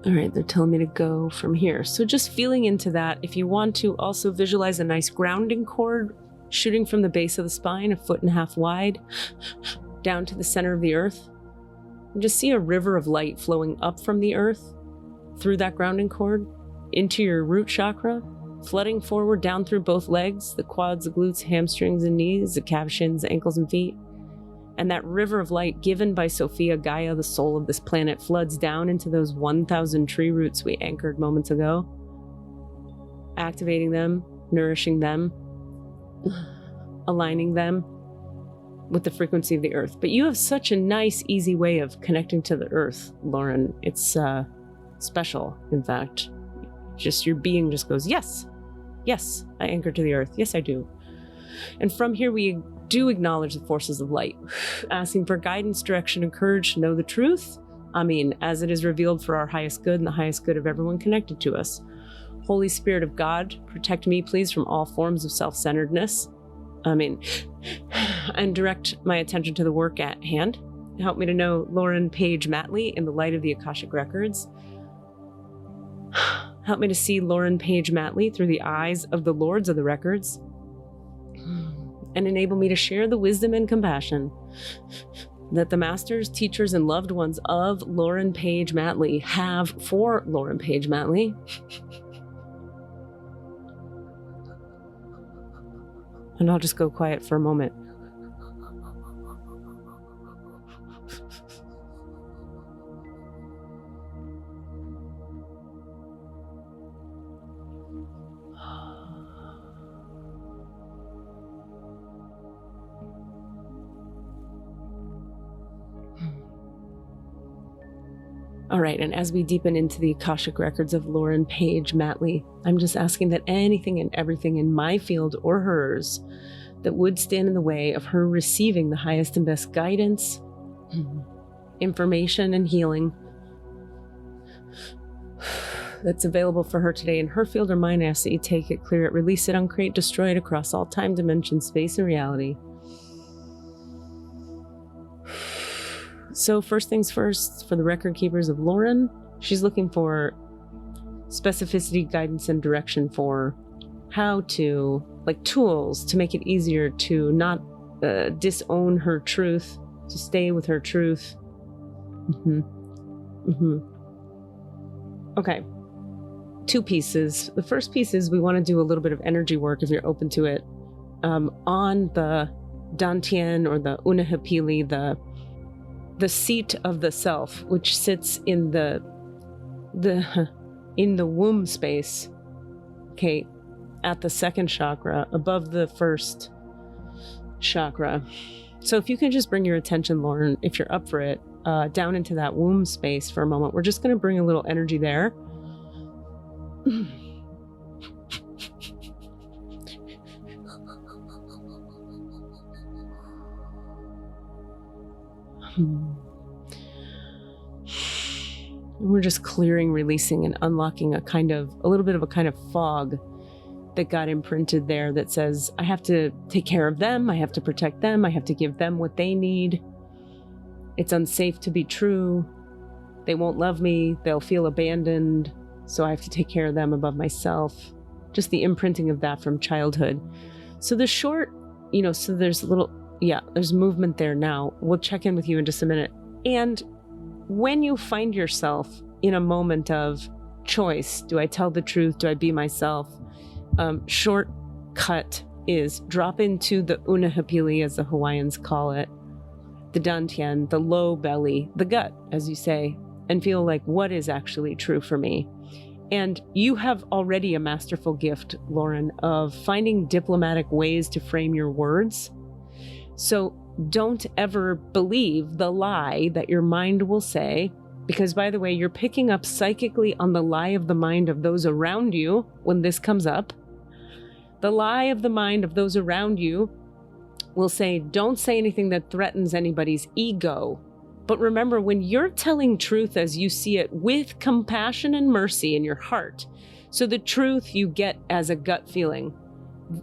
All right, they're telling me to go from here. So just feeling into that. If you want to also visualize a nice grounding cord shooting from the base of the spine, 1.5 feet wide, down to the center of the earth. And just see a river of light flowing up from the earth through that grounding cord into your root chakra, flooding forward down through both legs, the quads, the glutes, hamstrings and knees, the calves, shins, ankles and feet. And that river of light given by Sophia Gaia, the soul of this planet, floods down into those 1,000 tree roots we anchored moments ago, activating them, nourishing them, aligning them with the frequency of the earth. But you have such a nice, easy way of connecting to the earth, Lauren. It's special, in fact. Just your being just goes, yes, I anchor to the earth. Yes, I do. And from here, we do acknowledge the forces of light, asking for guidance, direction, and courage to know the truth. As it is revealed for our highest good and the highest good of everyone connected to us. Holy Spirit of God, protect me, please, from all forms of self-centeredness. And direct my attention to the work at hand. Help me to know Lauren Page Matley in the light of the Akashic Records. Help me to see Lauren Page Matley through the eyes of the Lords of the Records. And enable me to share the wisdom and compassion that the masters, teachers, and loved ones of Lauren Page Matley have for Lauren Page Matley. And I'll just go quiet for a moment. All right, and as we deepen into the Akashic Records of Lauren Page Matley, I'm just asking that anything and everything in my field or hers that would stand in the way of her receiving the highest and best guidance, information, and healing that's available for her today in her field or mine, I ask that you take it, clear it, release it, uncreate, destroy it across all time, dimension, space, and reality. So first things first, for the record keepers of Lauren, she's looking for specificity, guidance, and direction for how to, like tools to make it easier to not disown her truth, to stay with her truth. Okay, 2 pieces. The first piece is we want to do a little bit of energy work if you're open to it. on the dantian or the unethical, the seat of the self, which sits in the womb space, okay, at the second chakra, above the first chakra. So if you can just bring your attention, Lauren, if you're up for it, down into that womb space for a moment. We're just going to bring a little energy there. We're just clearing, releasing, and unlocking a little bit of a kind of fog that got imprinted there that says, I have to take care of them, I have to protect them, I have to give them what they need. It's unsafe to be true. They won't love me, they'll feel abandoned, so I have to take care of them above myself. Just the imprinting of that from childhood. So the short, so there's there's movement there now. We'll check in with you in just a minute. And when you find yourself in a moment of choice, do I tell the truth? Do I be myself? Shortcut is drop into the unethical, as the Hawaiians call it, the dantian, the low belly, the gut, as you say, and feel like, what is actually true for me? And you have already a masterful gift, Lauren, of finding diplomatic ways to frame your words. So don't ever believe the lie that your mind will say, because, by the way, you're picking up psychically on the lie of the mind of those around you when this comes up. The lie of the mind of those around you will say, don't say anything that threatens anybody's ego. But remember, when you're telling truth as you see it with compassion and mercy in your heart, so the truth you get as a gut feeling,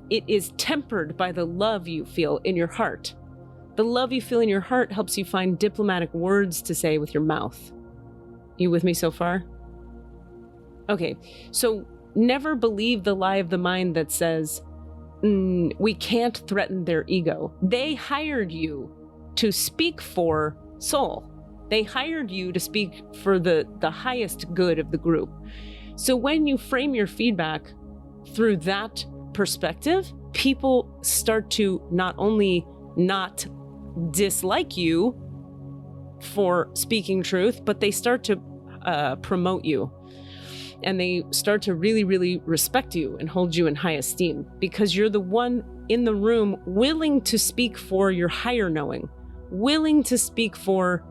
it is tempered by the love you feel in your heart. The love you feel in your heart helps you find diplomatic words to say with your mouth. You with me so far? Okay, so never believe the lie of the mind that says, we can't threaten their ego. They hired you to speak for soul. They hired you to speak for the highest good of the group. So when you frame your feedback through that perspective, people start to not only not dislike you for speaking truth, but they start to promote you. And they start to really, really respect you and hold you in high esteem because you're the one in the room willing to speak for your higher knowing, willing to speak for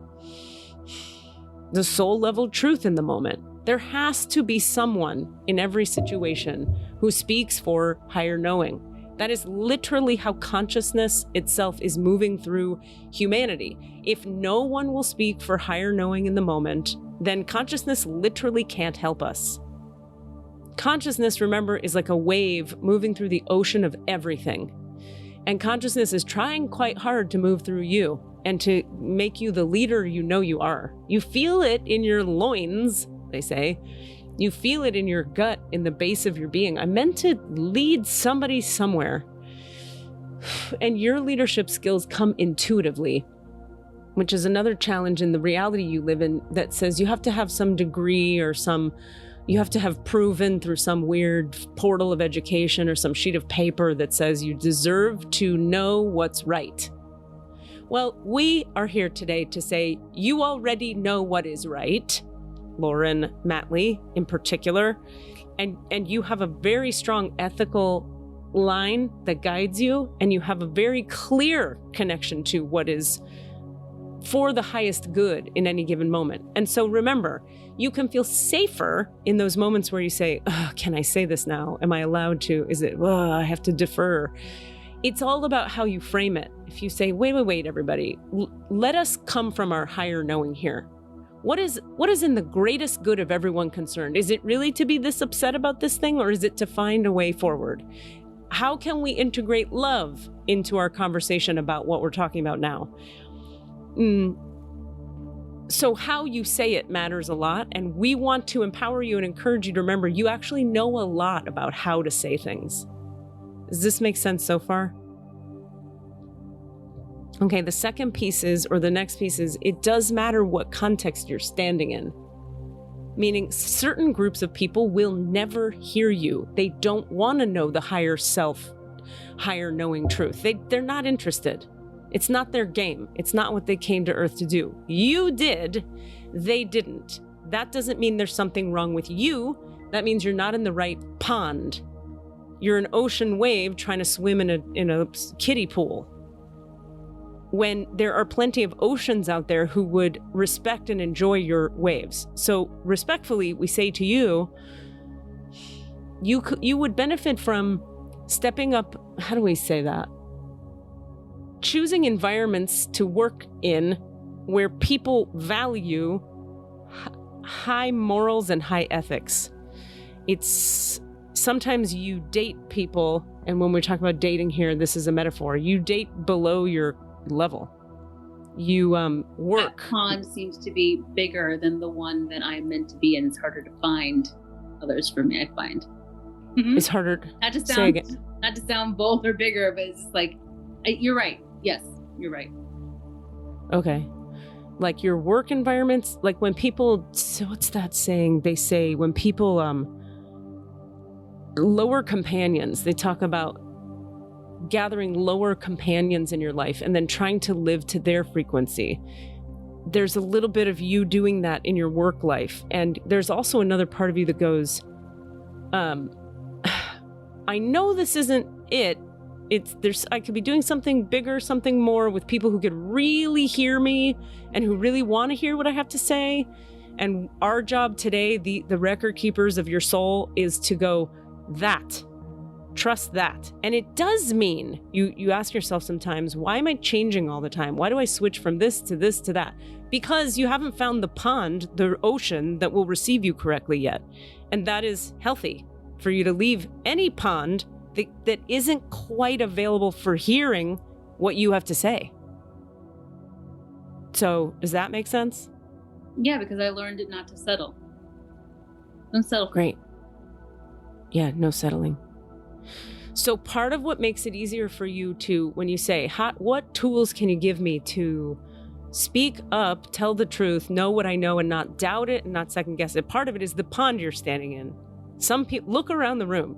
the soul level truth in the moment. There has to be someone in every situation who speaks for higher knowing. That is literally how consciousness itself is moving through humanity. If no one will speak for higher knowing in the moment, then consciousness literally can't help us. Consciousness, remember, is like a wave moving through the ocean of everything. And consciousness is trying quite hard to move through you and to make you the leader you know you are. You feel it in your loins, they say. You feel it in your gut, in the base of your being. I meant to lead somebody somewhere. And your leadership skills come intuitively, which is another challenge in the reality you live in that says you have to have some degree or you have to have proven through some weird portal of education or some sheet of paper that says you deserve to know what's right. Well, we are here today to say you already know what is right, Lauren Matley in particular, and you have a very strong ethical line that guides you, and you have a very clear connection to what is for the highest good in any given moment. And so remember, you can feel safer in those moments where you say, can I say this now? Am I allowed to? Is it, I have to defer? It's all about how you frame it. If you say, wait, everybody, let us come from our higher knowing here. What is in the greatest good of everyone concerned? Is it really to be this upset about this thing, or is it to find a way forward? How can we integrate love into our conversation about what we're talking about now? So how you say it matters a lot, and we want to empower you and encourage you to remember you actually know a lot about how to say things. Does this make sense so far? Okay, the second piece is, or the next piece is, it does matter what context you're standing in. Meaning certain groups of people will never hear you. They don't want to know the higher self higher knowing truth. They're not interested. It's not their game. It's not what they came to Earth to do. You did. They didn't. That doesn't mean there's something wrong with you. That means you're not in the right pond. You're an ocean wave trying to swim in a kiddie pool. When there are plenty of oceans out there who would respect and enjoy your waves. So respectfully, we say to you, you would benefit from stepping up. How do we say that? Choosing environments to work in where people value high morals and high ethics. It's sometimes you date people, and when we're talking about dating here, this is a metaphor. You date below your level. You work. That pond seems to be bigger than the one that I'm meant to be in. It's harder to find others for me, I find. It's harder. Not to sound bold or bigger, but it's just like, you're right. Yes, you're right. Okay. Like your work environments, like when people, so what's that saying? They say when people, lower companions, they talk about gathering lower companions in your life and then trying to live to their frequency. There's a little bit of you doing that in your work life. And there's also another part of you that goes, I know this isn't it. I could be doing something bigger, something more with people who could really hear me and who really want to hear what I have to say. And our job today, the record keepers of your soul, is to go, trust that. And it does mean, you ask yourself sometimes, why am I changing all the time? Why do I switch from this to that? Because you haven't found the pond, the ocean that will receive you correctly yet. And that is healthy for you to leave any pond that isn't quite available for hearing what you have to say. So, does that make sense? Yeah, because I learned it not to settle. Don't settle. Great. Yeah, no settling. So part of what makes it easier for you to, when you say, what tools can you give me to speak up, tell the truth, know what I know, and not doubt it and not second guess it? Part of it is the pond you're standing in. Some people, look around the room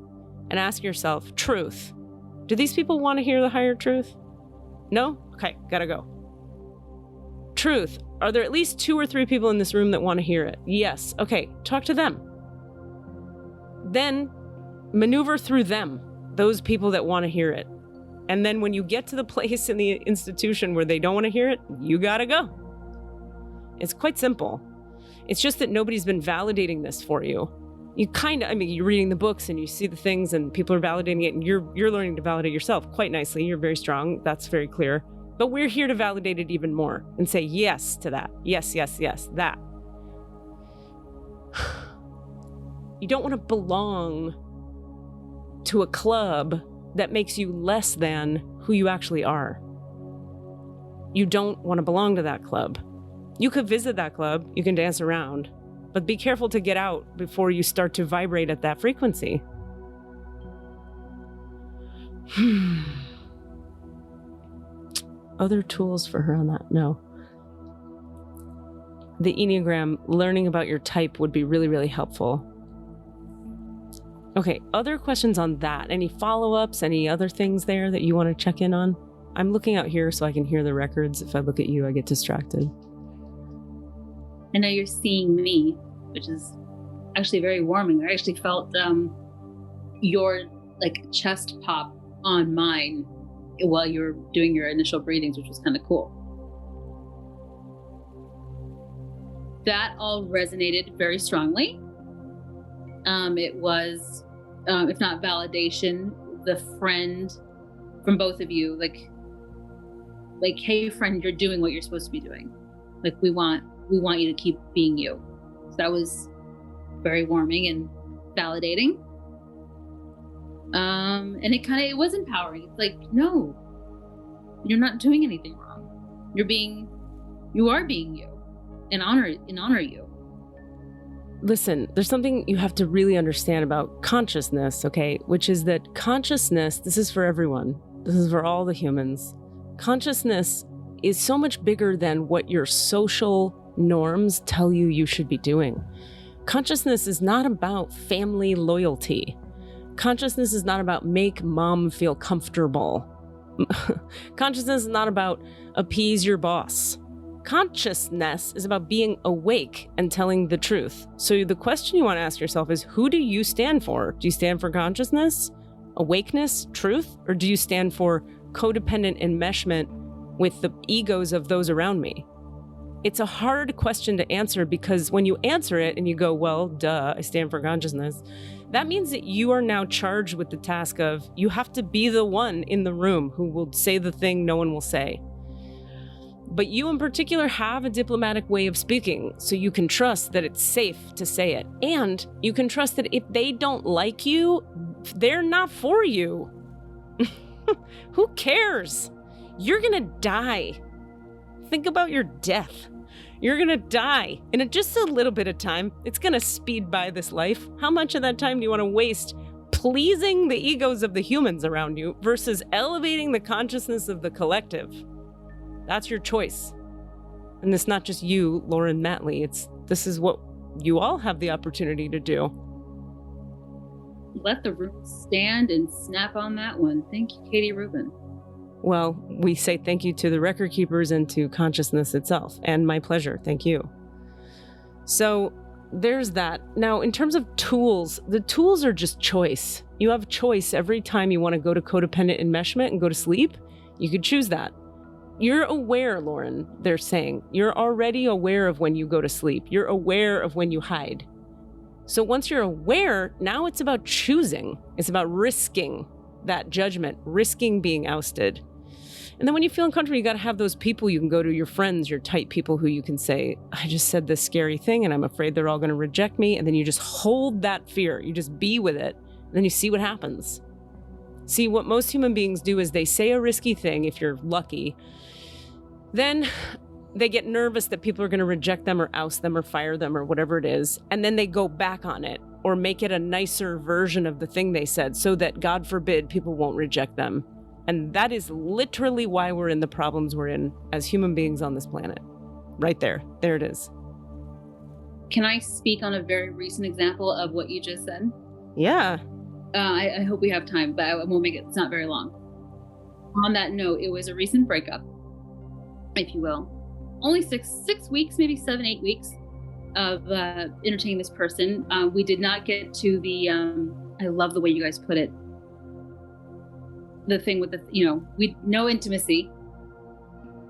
and ask yourself, truth. Do these people want to hear the higher truth? No? Okay, gotta go. Truth. Are there at least 2 or 3 people in this room that want to hear it? Yes. Okay, talk to them. Then maneuver through them, those people that want to hear it. And then when you get to the place in the institution where they don't want to hear it, you gotta go. It's quite simple. It's just that nobody's been validating this for you. You're reading the books and you see the things and people are validating it and you're learning to validate yourself quite nicely. You're very strong. That's very clear. But we're here to validate it even more and say yes to that. Yes, yes, yes, that. You don't want to belong to a club that makes you less than who you actually are. You don't want to belong to that club. You could visit that club, you can dance around, but be careful to get out before you start to vibrate at that frequency. Other tools for her on that? No. The Enneagram, learning about your type would be really, really helpful. Okay, other questions on that? Any follow-ups? Any other things there that you want to check in on? I'm looking out here so I can hear the records. If I look at you, I get distracted. I know you're seeing me, which is actually very warming. I actually felt your chest pop on mine while you were doing your initial breathings, which was kind of cool. That all resonated very strongly. It was, if not validation, the friend from both of you, like, hey friend, you're doing what you're supposed to be doing. Like, we want you to keep being you. So that was very warming and validating. And it was empowering. It's like, no, you're not doing anything wrong. You are being you, and honor you. Listen, there's something you have to really understand about consciousness, okay? Which is that consciousness, this is for everyone. This is for all the humans. Consciousness is so much bigger than what your social norms tell you should be doing. Consciousness is not about family loyalty. Consciousness is not about make mom feel comfortable. Consciousness is not about appease your boss. Consciousness is about being awake and telling the truth. So the question you want to ask yourself is, who do you stand for? Do you stand for consciousness, awakeness, truth, or do you stand for codependent enmeshment with the egos of those around me? It's a hard question to answer because when you answer it and you go, well, duh, I stand for consciousness, that means that you are now charged with the task of you have to be the one in the room who will say the thing no one will say. But you in particular have a diplomatic way of speaking, so you can trust that it's safe to say it. And you can trust that if they don't like you, they're not for you. Who cares? You're gonna die. Think about your death. You're gonna die in just a little bit of time. It's gonna speed by this life. How much of that time do you want to waste pleasing the egos of the humans around you versus elevating the consciousness of the collective? That's your choice. And it's not just you, Lauren Matley. This is what you all have the opportunity to do. Let the room stand and snap on that one. Thank you, Katie Rubin. Well, we say thank you to the record keepers and to consciousness itself. And my pleasure. Thank you. So there's that. Now, in terms of tools, the tools are just choice. You have choice every time you want to go to codependent enmeshment and go to sleep. You could choose that. You're aware, Lauren, they're saying. You're already aware of when you go to sleep. You're aware of when you hide. So once you're aware, now it's about choosing. It's about risking that judgment, risking being ousted. And then when you feel uncomfortable, you got to have those people you can go to, your friends, your tight people who you can say, I just said this scary thing and I'm afraid they're all going to reject me. And then you just hold that fear. You just be with it. And then you see what happens. See, what most human beings do is they say a risky thing, if you're lucky. Then they get nervous that people are going to reject them or oust them or fire them or whatever it is. And then they go back on it or make it a nicer version of the thing they said so that, God forbid, people won't reject them. And that is literally why we're in the problems we're in as human beings on this planet. Right there. There it is. Can I speak on a very recent example of what you just said? Yeah. I hope we have time, but I won't make it. It's not very long. On that note, it was a recent breakup, if you will. Only six weeks, maybe 7-8 weeks of entertaining this person. We did not get to the, I love the way you guys put it. The thing with the, no intimacy.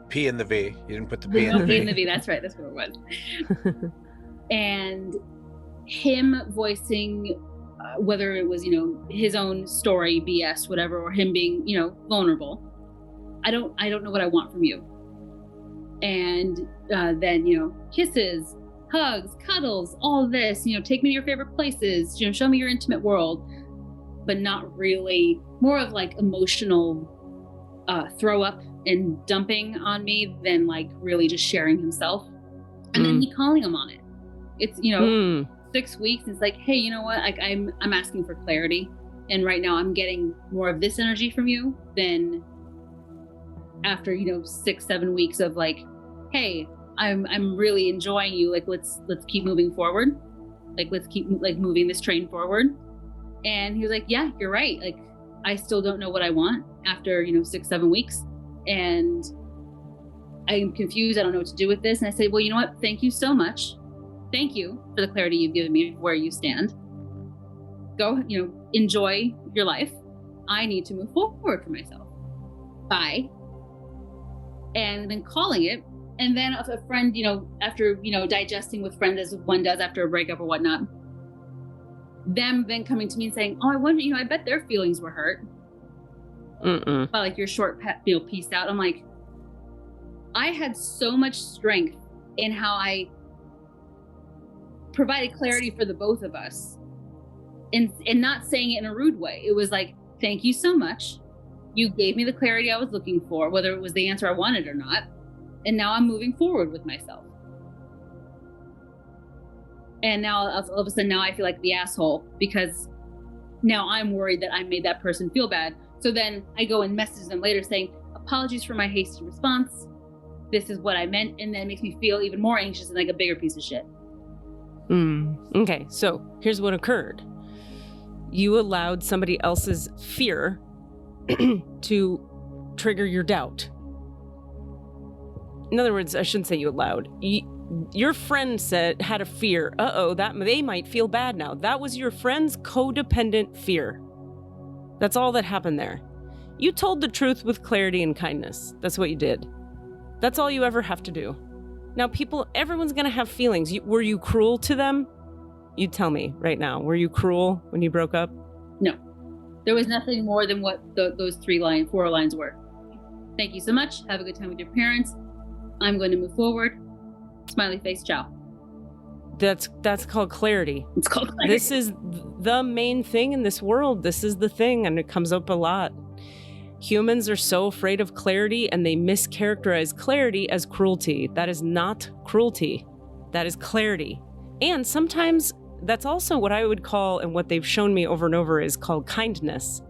P in the V. You didn't put the P in the V. P in the V. That's right. That's what it was. And him voicing whether it was, his own story, BS, whatever, or him being, vulnerable. I don't know what I want from you. And then, kisses, hugs, cuddles, all this, take me to your favorite places, show me your intimate world, but not really, more of like emotional throw up and dumping on me than like really just sharing himself. And then me calling him on it. It's, 6 weeks. And it's like, hey, you know what? Like I'm asking for clarity. And right now I'm getting more of this energy from you than after, 6-7 weeks of like, hey, I'm really enjoying you. Like, let's keep moving forward. Like, let's keep like moving this train forward. And he was like, yeah, you're right. Like, I still don't know what I want after, 6-7 weeks. And I'm confused. I don't know what to do with this. And I said, well, you know what? Thank you so much. Thank you for the clarity you've given me of where you stand. Go, enjoy your life. I need to move forward for myself. Bye. And then calling it. And then a friend, after, digesting with friends as one does after a breakup or whatnot, them then coming to me and saying, oh, I wonder, I bet their feelings were hurt. But like your short, piece out. I'm like, I had so much strength in how I provided clarity for the both of us, and not saying it in a rude way. It was like, thank you so much. You gave me the clarity I was looking for, whether it was the answer I wanted or not. And now I'm moving forward with myself. And now all of a sudden, now I feel like the asshole because now I'm worried that I made that person feel bad. So then I go and message them later saying, apologies for my hasty response. This is what I meant. And then it makes me feel even more anxious and like a bigger piece of shit. Okay, so here's what occurred. You allowed somebody else's fear to trigger your doubt. In other words, I shouldn't say you allowed. Your friend had a fear. That they might feel bad now. That was your friend's codependent fear. That's all that happened there. You told the truth with clarity and kindness. That's what you did. That's all you ever have to do. Now, everyone's going to have feelings. Were you cruel to them? You tell me right now. Were you cruel when you broke up? No. There was nothing more than what those 4 lines were. Thank you so much. Have a good time with your parents. I'm going to move forward. Smiley face, ciao. That's called clarity. It's called clarity. This is the main thing in this world. This is the thing, and it comes up a lot. Humans are so afraid of clarity, and they mischaracterize clarity as cruelty. That is not cruelty. That is clarity. And sometimes that's also what I would call, and what they've shown me over and over, is called kindness.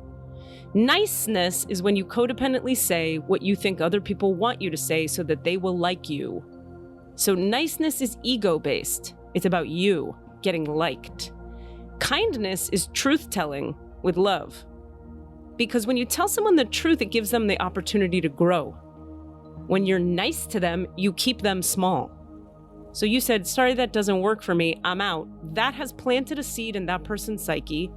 Niceness is when you codependently say what you think other people want you to say so that they will like you. So niceness is ego-based. It's about you getting liked. Kindness is truth-telling with love. Because when you tell someone the truth, it gives them the opportunity to grow. When you're nice to them, you keep them small. So you said, sorry, that doesn't work for me, I'm out. That has planted a seed in that person's psyche.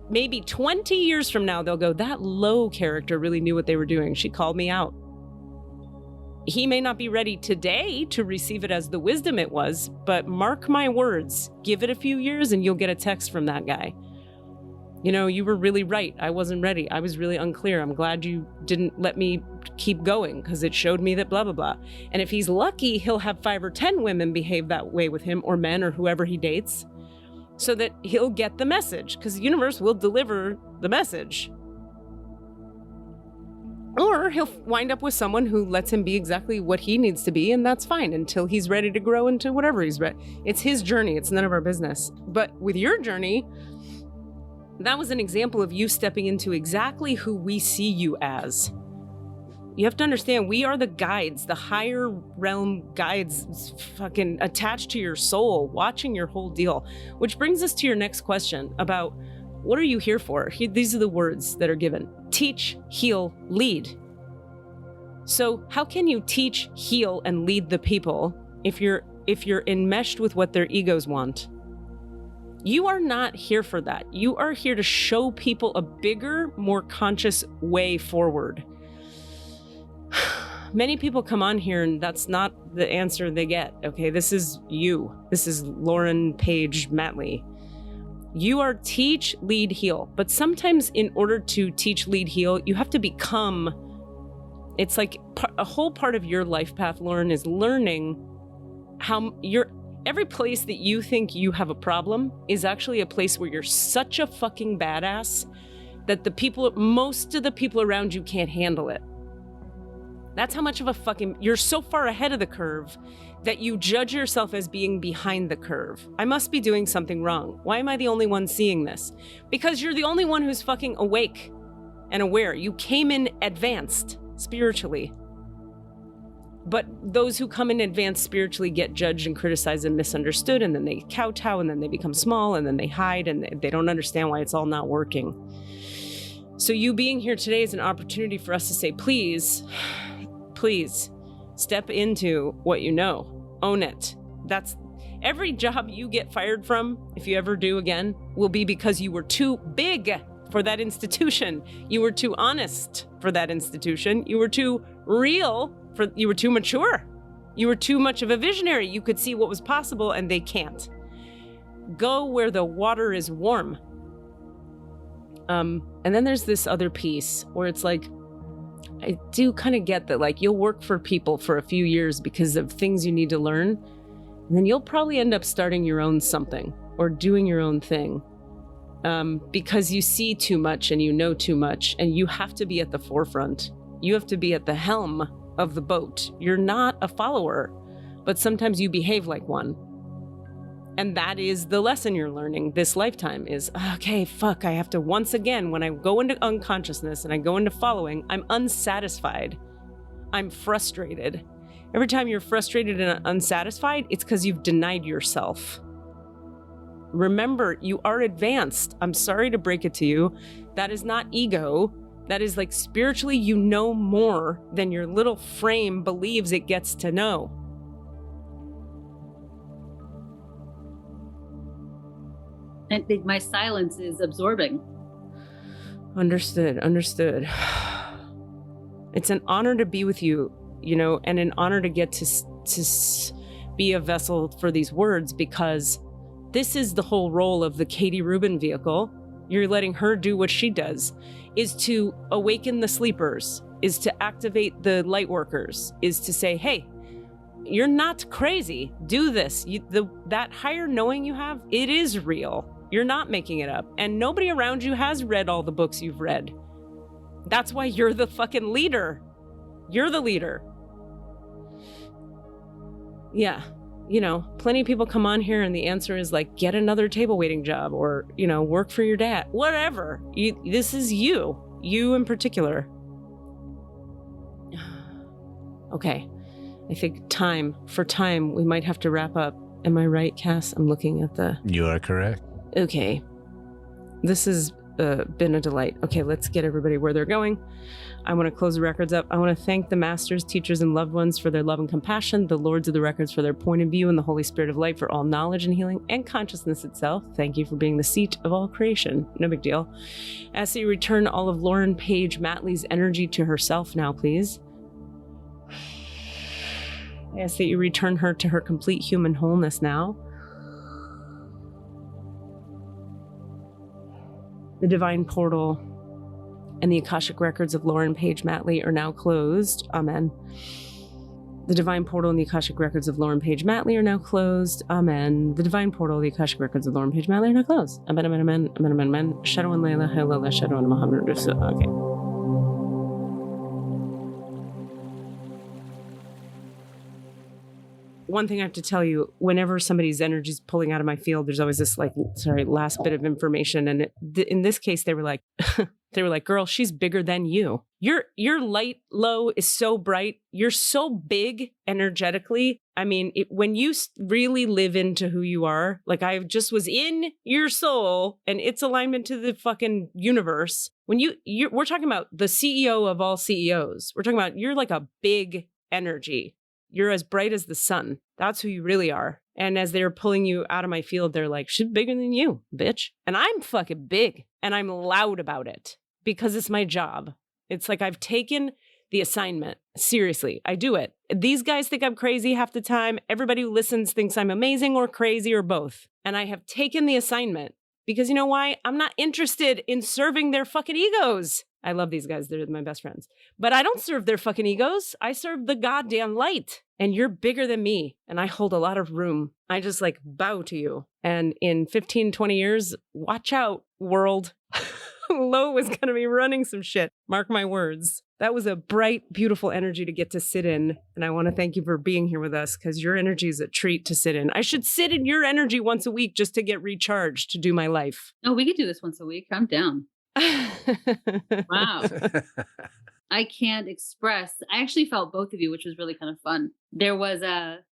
Maybe 20 years from now, they'll go, that low character really knew what they were doing. She called me out. He may not be ready today to receive it as the wisdom it was, but mark my words, give it a few years and you'll get a text from that guy. You know, you were really right. I wasn't ready. I was really unclear. I'm glad you didn't let me keep going because it showed me that blah, blah, blah. And if he's lucky, he'll have 5 or 10 women behave that way with him, or men, or whoever he dates, so that he'll get the message, because the universe will deliver the message. Or he'll wind up with someone who lets him be exactly what he needs to be, and that's fine until he's ready to grow into whatever he's ready. It's his journey. It's none of our business. But with your journey, that was an example of you stepping into exactly who we see you as. You have to understand, we are the guides, the higher realm guides fucking attached to your soul, watching your whole deal. Which brings us to your next question about, what are you here for? These are the words that are given. Teach, heal, lead. So how can you teach, heal, and lead the people if you're enmeshed with what their egos want? You are not here for that. You are here to show people a bigger, more conscious way forward. Many people come on here and that's not the answer they get. Okay, this is you. This is Lauren Page Matley. You are teach, lead, heal. But sometimes in order to teach, lead, heal, you have to become, it's like a whole part of your life path, Lauren, is learning how every place that you think you have a problem is actually a place where you're such a fucking badass that most of the people around you can't handle it. That's how much of you're so far ahead of the curve that you judge yourself as being behind the curve. I must be doing something wrong. Why am I the only one seeing this? Because you're the only one who's fucking awake and aware. You came in advanced spiritually. But those who come in advanced spiritually get judged and criticized and misunderstood, and then they kowtow, and then they become small, and then they hide, and they don't understand why it's all not working. So you being here today is an opportunity for us to say, please step into what you know. Own it. That's every job you get fired from, if you ever do again, will be because you were too big for that institution. You were too honest for that institution. You were too real. You were too mature. You were too much of a visionary. You could see what was possible and they can't. Go where the water is warm. And then there's this other piece where it's like, I do kind of get that, like, you'll work for people for a few years because of things you need to learn. And then you'll probably end up starting your own something or doing your own thing. Because you see too much and you know too much, and you have to be at the forefront. You have to be at the helm of the boat. You're not a follower, but sometimes you behave like one. And that is the lesson you're learning this lifetime is, okay, fuck, I have to once again, when I go into unconsciousness and I go into following, I'm unsatisfied. I'm frustrated. Every time you're frustrated and unsatisfied, it's because you've denied yourself. Remember, you are advanced. I'm sorry to break it to you. That is not ego. That is like spiritually, you know more than your little frame believes it gets to know. I think my silence is absorbing. Understood. It's an honor to be with you, and an honor to get to be a vessel for these words, because this is the whole role of the Katie Rubin vehicle. You're letting her do what she does, is to awaken the sleepers, is to activate the light workers, is to say, hey, you're not crazy. Do this. That higher knowing you have, it is real. You're not making it up. And nobody around you has read all the books you've read. That's why you're the fucking leader. You're the leader. Yeah. Plenty of people come on here and the answer is like, get another table waiting job or, work for your dad, whatever. This is you in particular. Okay. I think for time, we might have to wrap up. Am I right, Cass? I'm looking at the... You are correct. Okay. This has been a delight. Okay, let's get everybody where they're going. I want to close the records up. I want to thank the masters, teachers, and loved ones for their love and compassion, the lords of the records for their point of view, and the Holy Spirit of light for all knowledge and healing and consciousness itself. Thank you for being the seat of all creation. No big deal. Ask that you return all of Lauren Page Matley's energy to herself now, please. I ask that you return her to her complete human wholeness now. The divine portal and the Akashic records of Lauren Page Matley are now closed. Amen. The divine portal and the Akashic records of Lauren Page Matley are now closed. Amen. The divine portal, the Akashic records of Lauren Page Matley are now closed. Amen, amen, amen, amen, amen, amen. Shadow and Layla, Halala, Shadow and Muhammad. Okay. One thing I have to tell you, whenever somebody's energy is pulling out of my field, there's always this last bit of information. And in this case, they were like, girl, she's bigger than you. Your light low is so bright. You're so big energetically. I mean, when you really live into who you are, like I just was in your soul and its alignment to the fucking universe. When we're talking about the CEO of all CEOs. We're talking about, you're like a big energy. You're as bright as the sun. That's who you really are. And as they're pulling you out of my field, they're like, she's bigger than you, bitch. And I'm fucking big. And I'm loud about it because it's my job. It's like I've taken the assignment. Seriously, I do it. These guys think I'm crazy half the time. Everybody who listens thinks I'm amazing or crazy or both. And I have taken the assignment because you know why? I'm not interested in serving their fucking egos. I love these guys. They're my best friends. But I don't serve their fucking egos. I serve the goddamn light. And you're bigger than me. And I hold a lot of room. I just bow to you. And in 15, 20 years, watch out, world. Lo is going to be running some shit. Mark my words. That was a bright, beautiful energy to get to sit in. And I want to thank you for being here with us because your energy is a treat to sit in. I should sit in your energy once a week just to get recharged to do my life. Oh, we could do this once a week. I'm down. Wow. I can't express. I actually felt both of you, which was really kind of fun. There was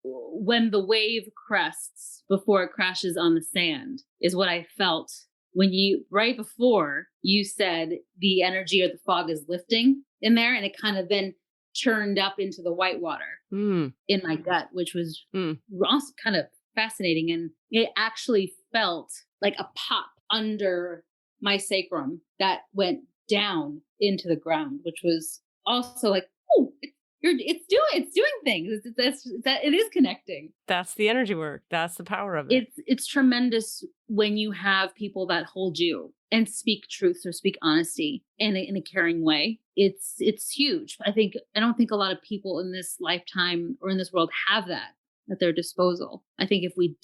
when the wave crests before it crashes on the sand is what I felt when right before you said the energy or the fog is lifting in there. And it kind of then turned up into the white water in my gut, which was also kind of fascinating. And it actually felt like a pop under my sacrum that went down into the ground, which was also like, oh, it's doing things. It is connecting. That's the energy work. That's the power of it. It's tremendous when you have people that hold you and speak truth or speak honesty in a caring way. It's huge. I don't think a lot of people in this lifetime or in this world have that at their disposal. I think if we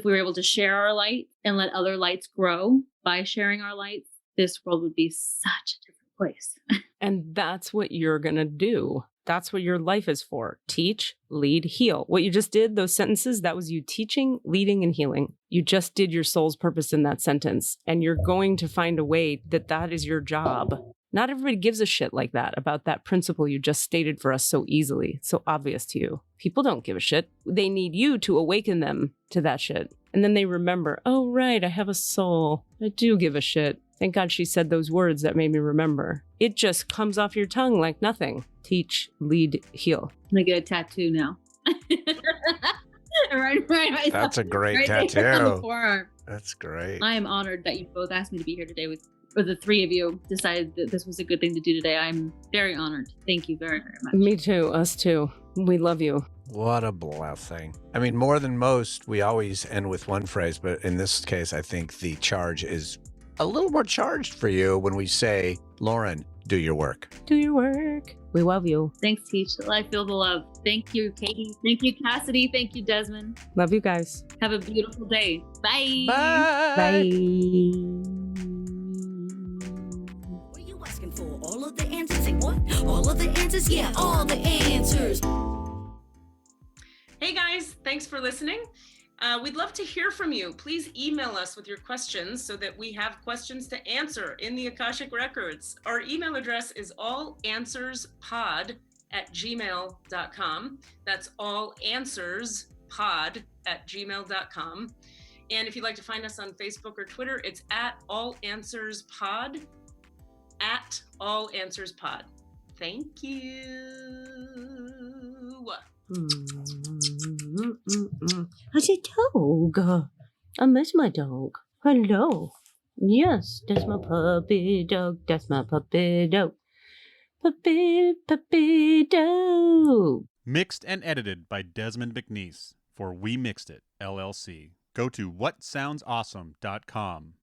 were able to share our light and let other lights grow by sharing our lights, this world would be such a different place. And that's what you're going to do. That's what your life is for. Teach, lead, heal. What you just did, those sentences, that was you teaching, leading, and healing. You just did your soul's purpose in that sentence. And you're going to find a way that is your job. Not everybody gives a shit like that about that principle you just stated for us so easily, so obvious to you. People don't give a shit. They need you to awaken them to that shit. And then they remember, oh, right, I have a soul. I do give a shit. Thank God she said those words that made me remember. It just comes off your tongue like nothing. Teach, lead, heal. I'm going to get a tattoo now. right. That's a great right tattoo. there on the forearm. That's great. I am honored that you both asked me to be here today or the three of you decided that this was a good thing to do today. I'm very honored. Thank you very, very much. Me too. Us too. We love you. What a blessing. I mean, more than most, we always end with one phrase, but in this case, I think the charge is a little more charged for you when we say, Lauren, do your work. Do your work. We love you. Thanks, Teach. I feel the love. Thank you, Katie. Thank you, Cassidy. Thank you, Desmond. Love you guys. Have a beautiful day. Bye. Bye. Bye. What are you asking for? All of the answers? Say what? All of the answers? Yeah, all the answers. Hey guys, thanks for listening. We'd love to hear from you. Please email us with your questions so that we have questions to answer in the Akashic Records. Our email address is allanswerspod@gmail.com. That's allanswerspod@gmail.com. And if you'd like to find us on Facebook or Twitter, it's @allanswerspod, @allanswerspod. Thank you. How's your dog? I miss my dog. Hello. Yes, that's my puppy dog. That's my puppy dog. Puppy dog. Mixed and edited by Desmond McNeese for We Mixed It, LLC. Go to whatsoundsawesome.com.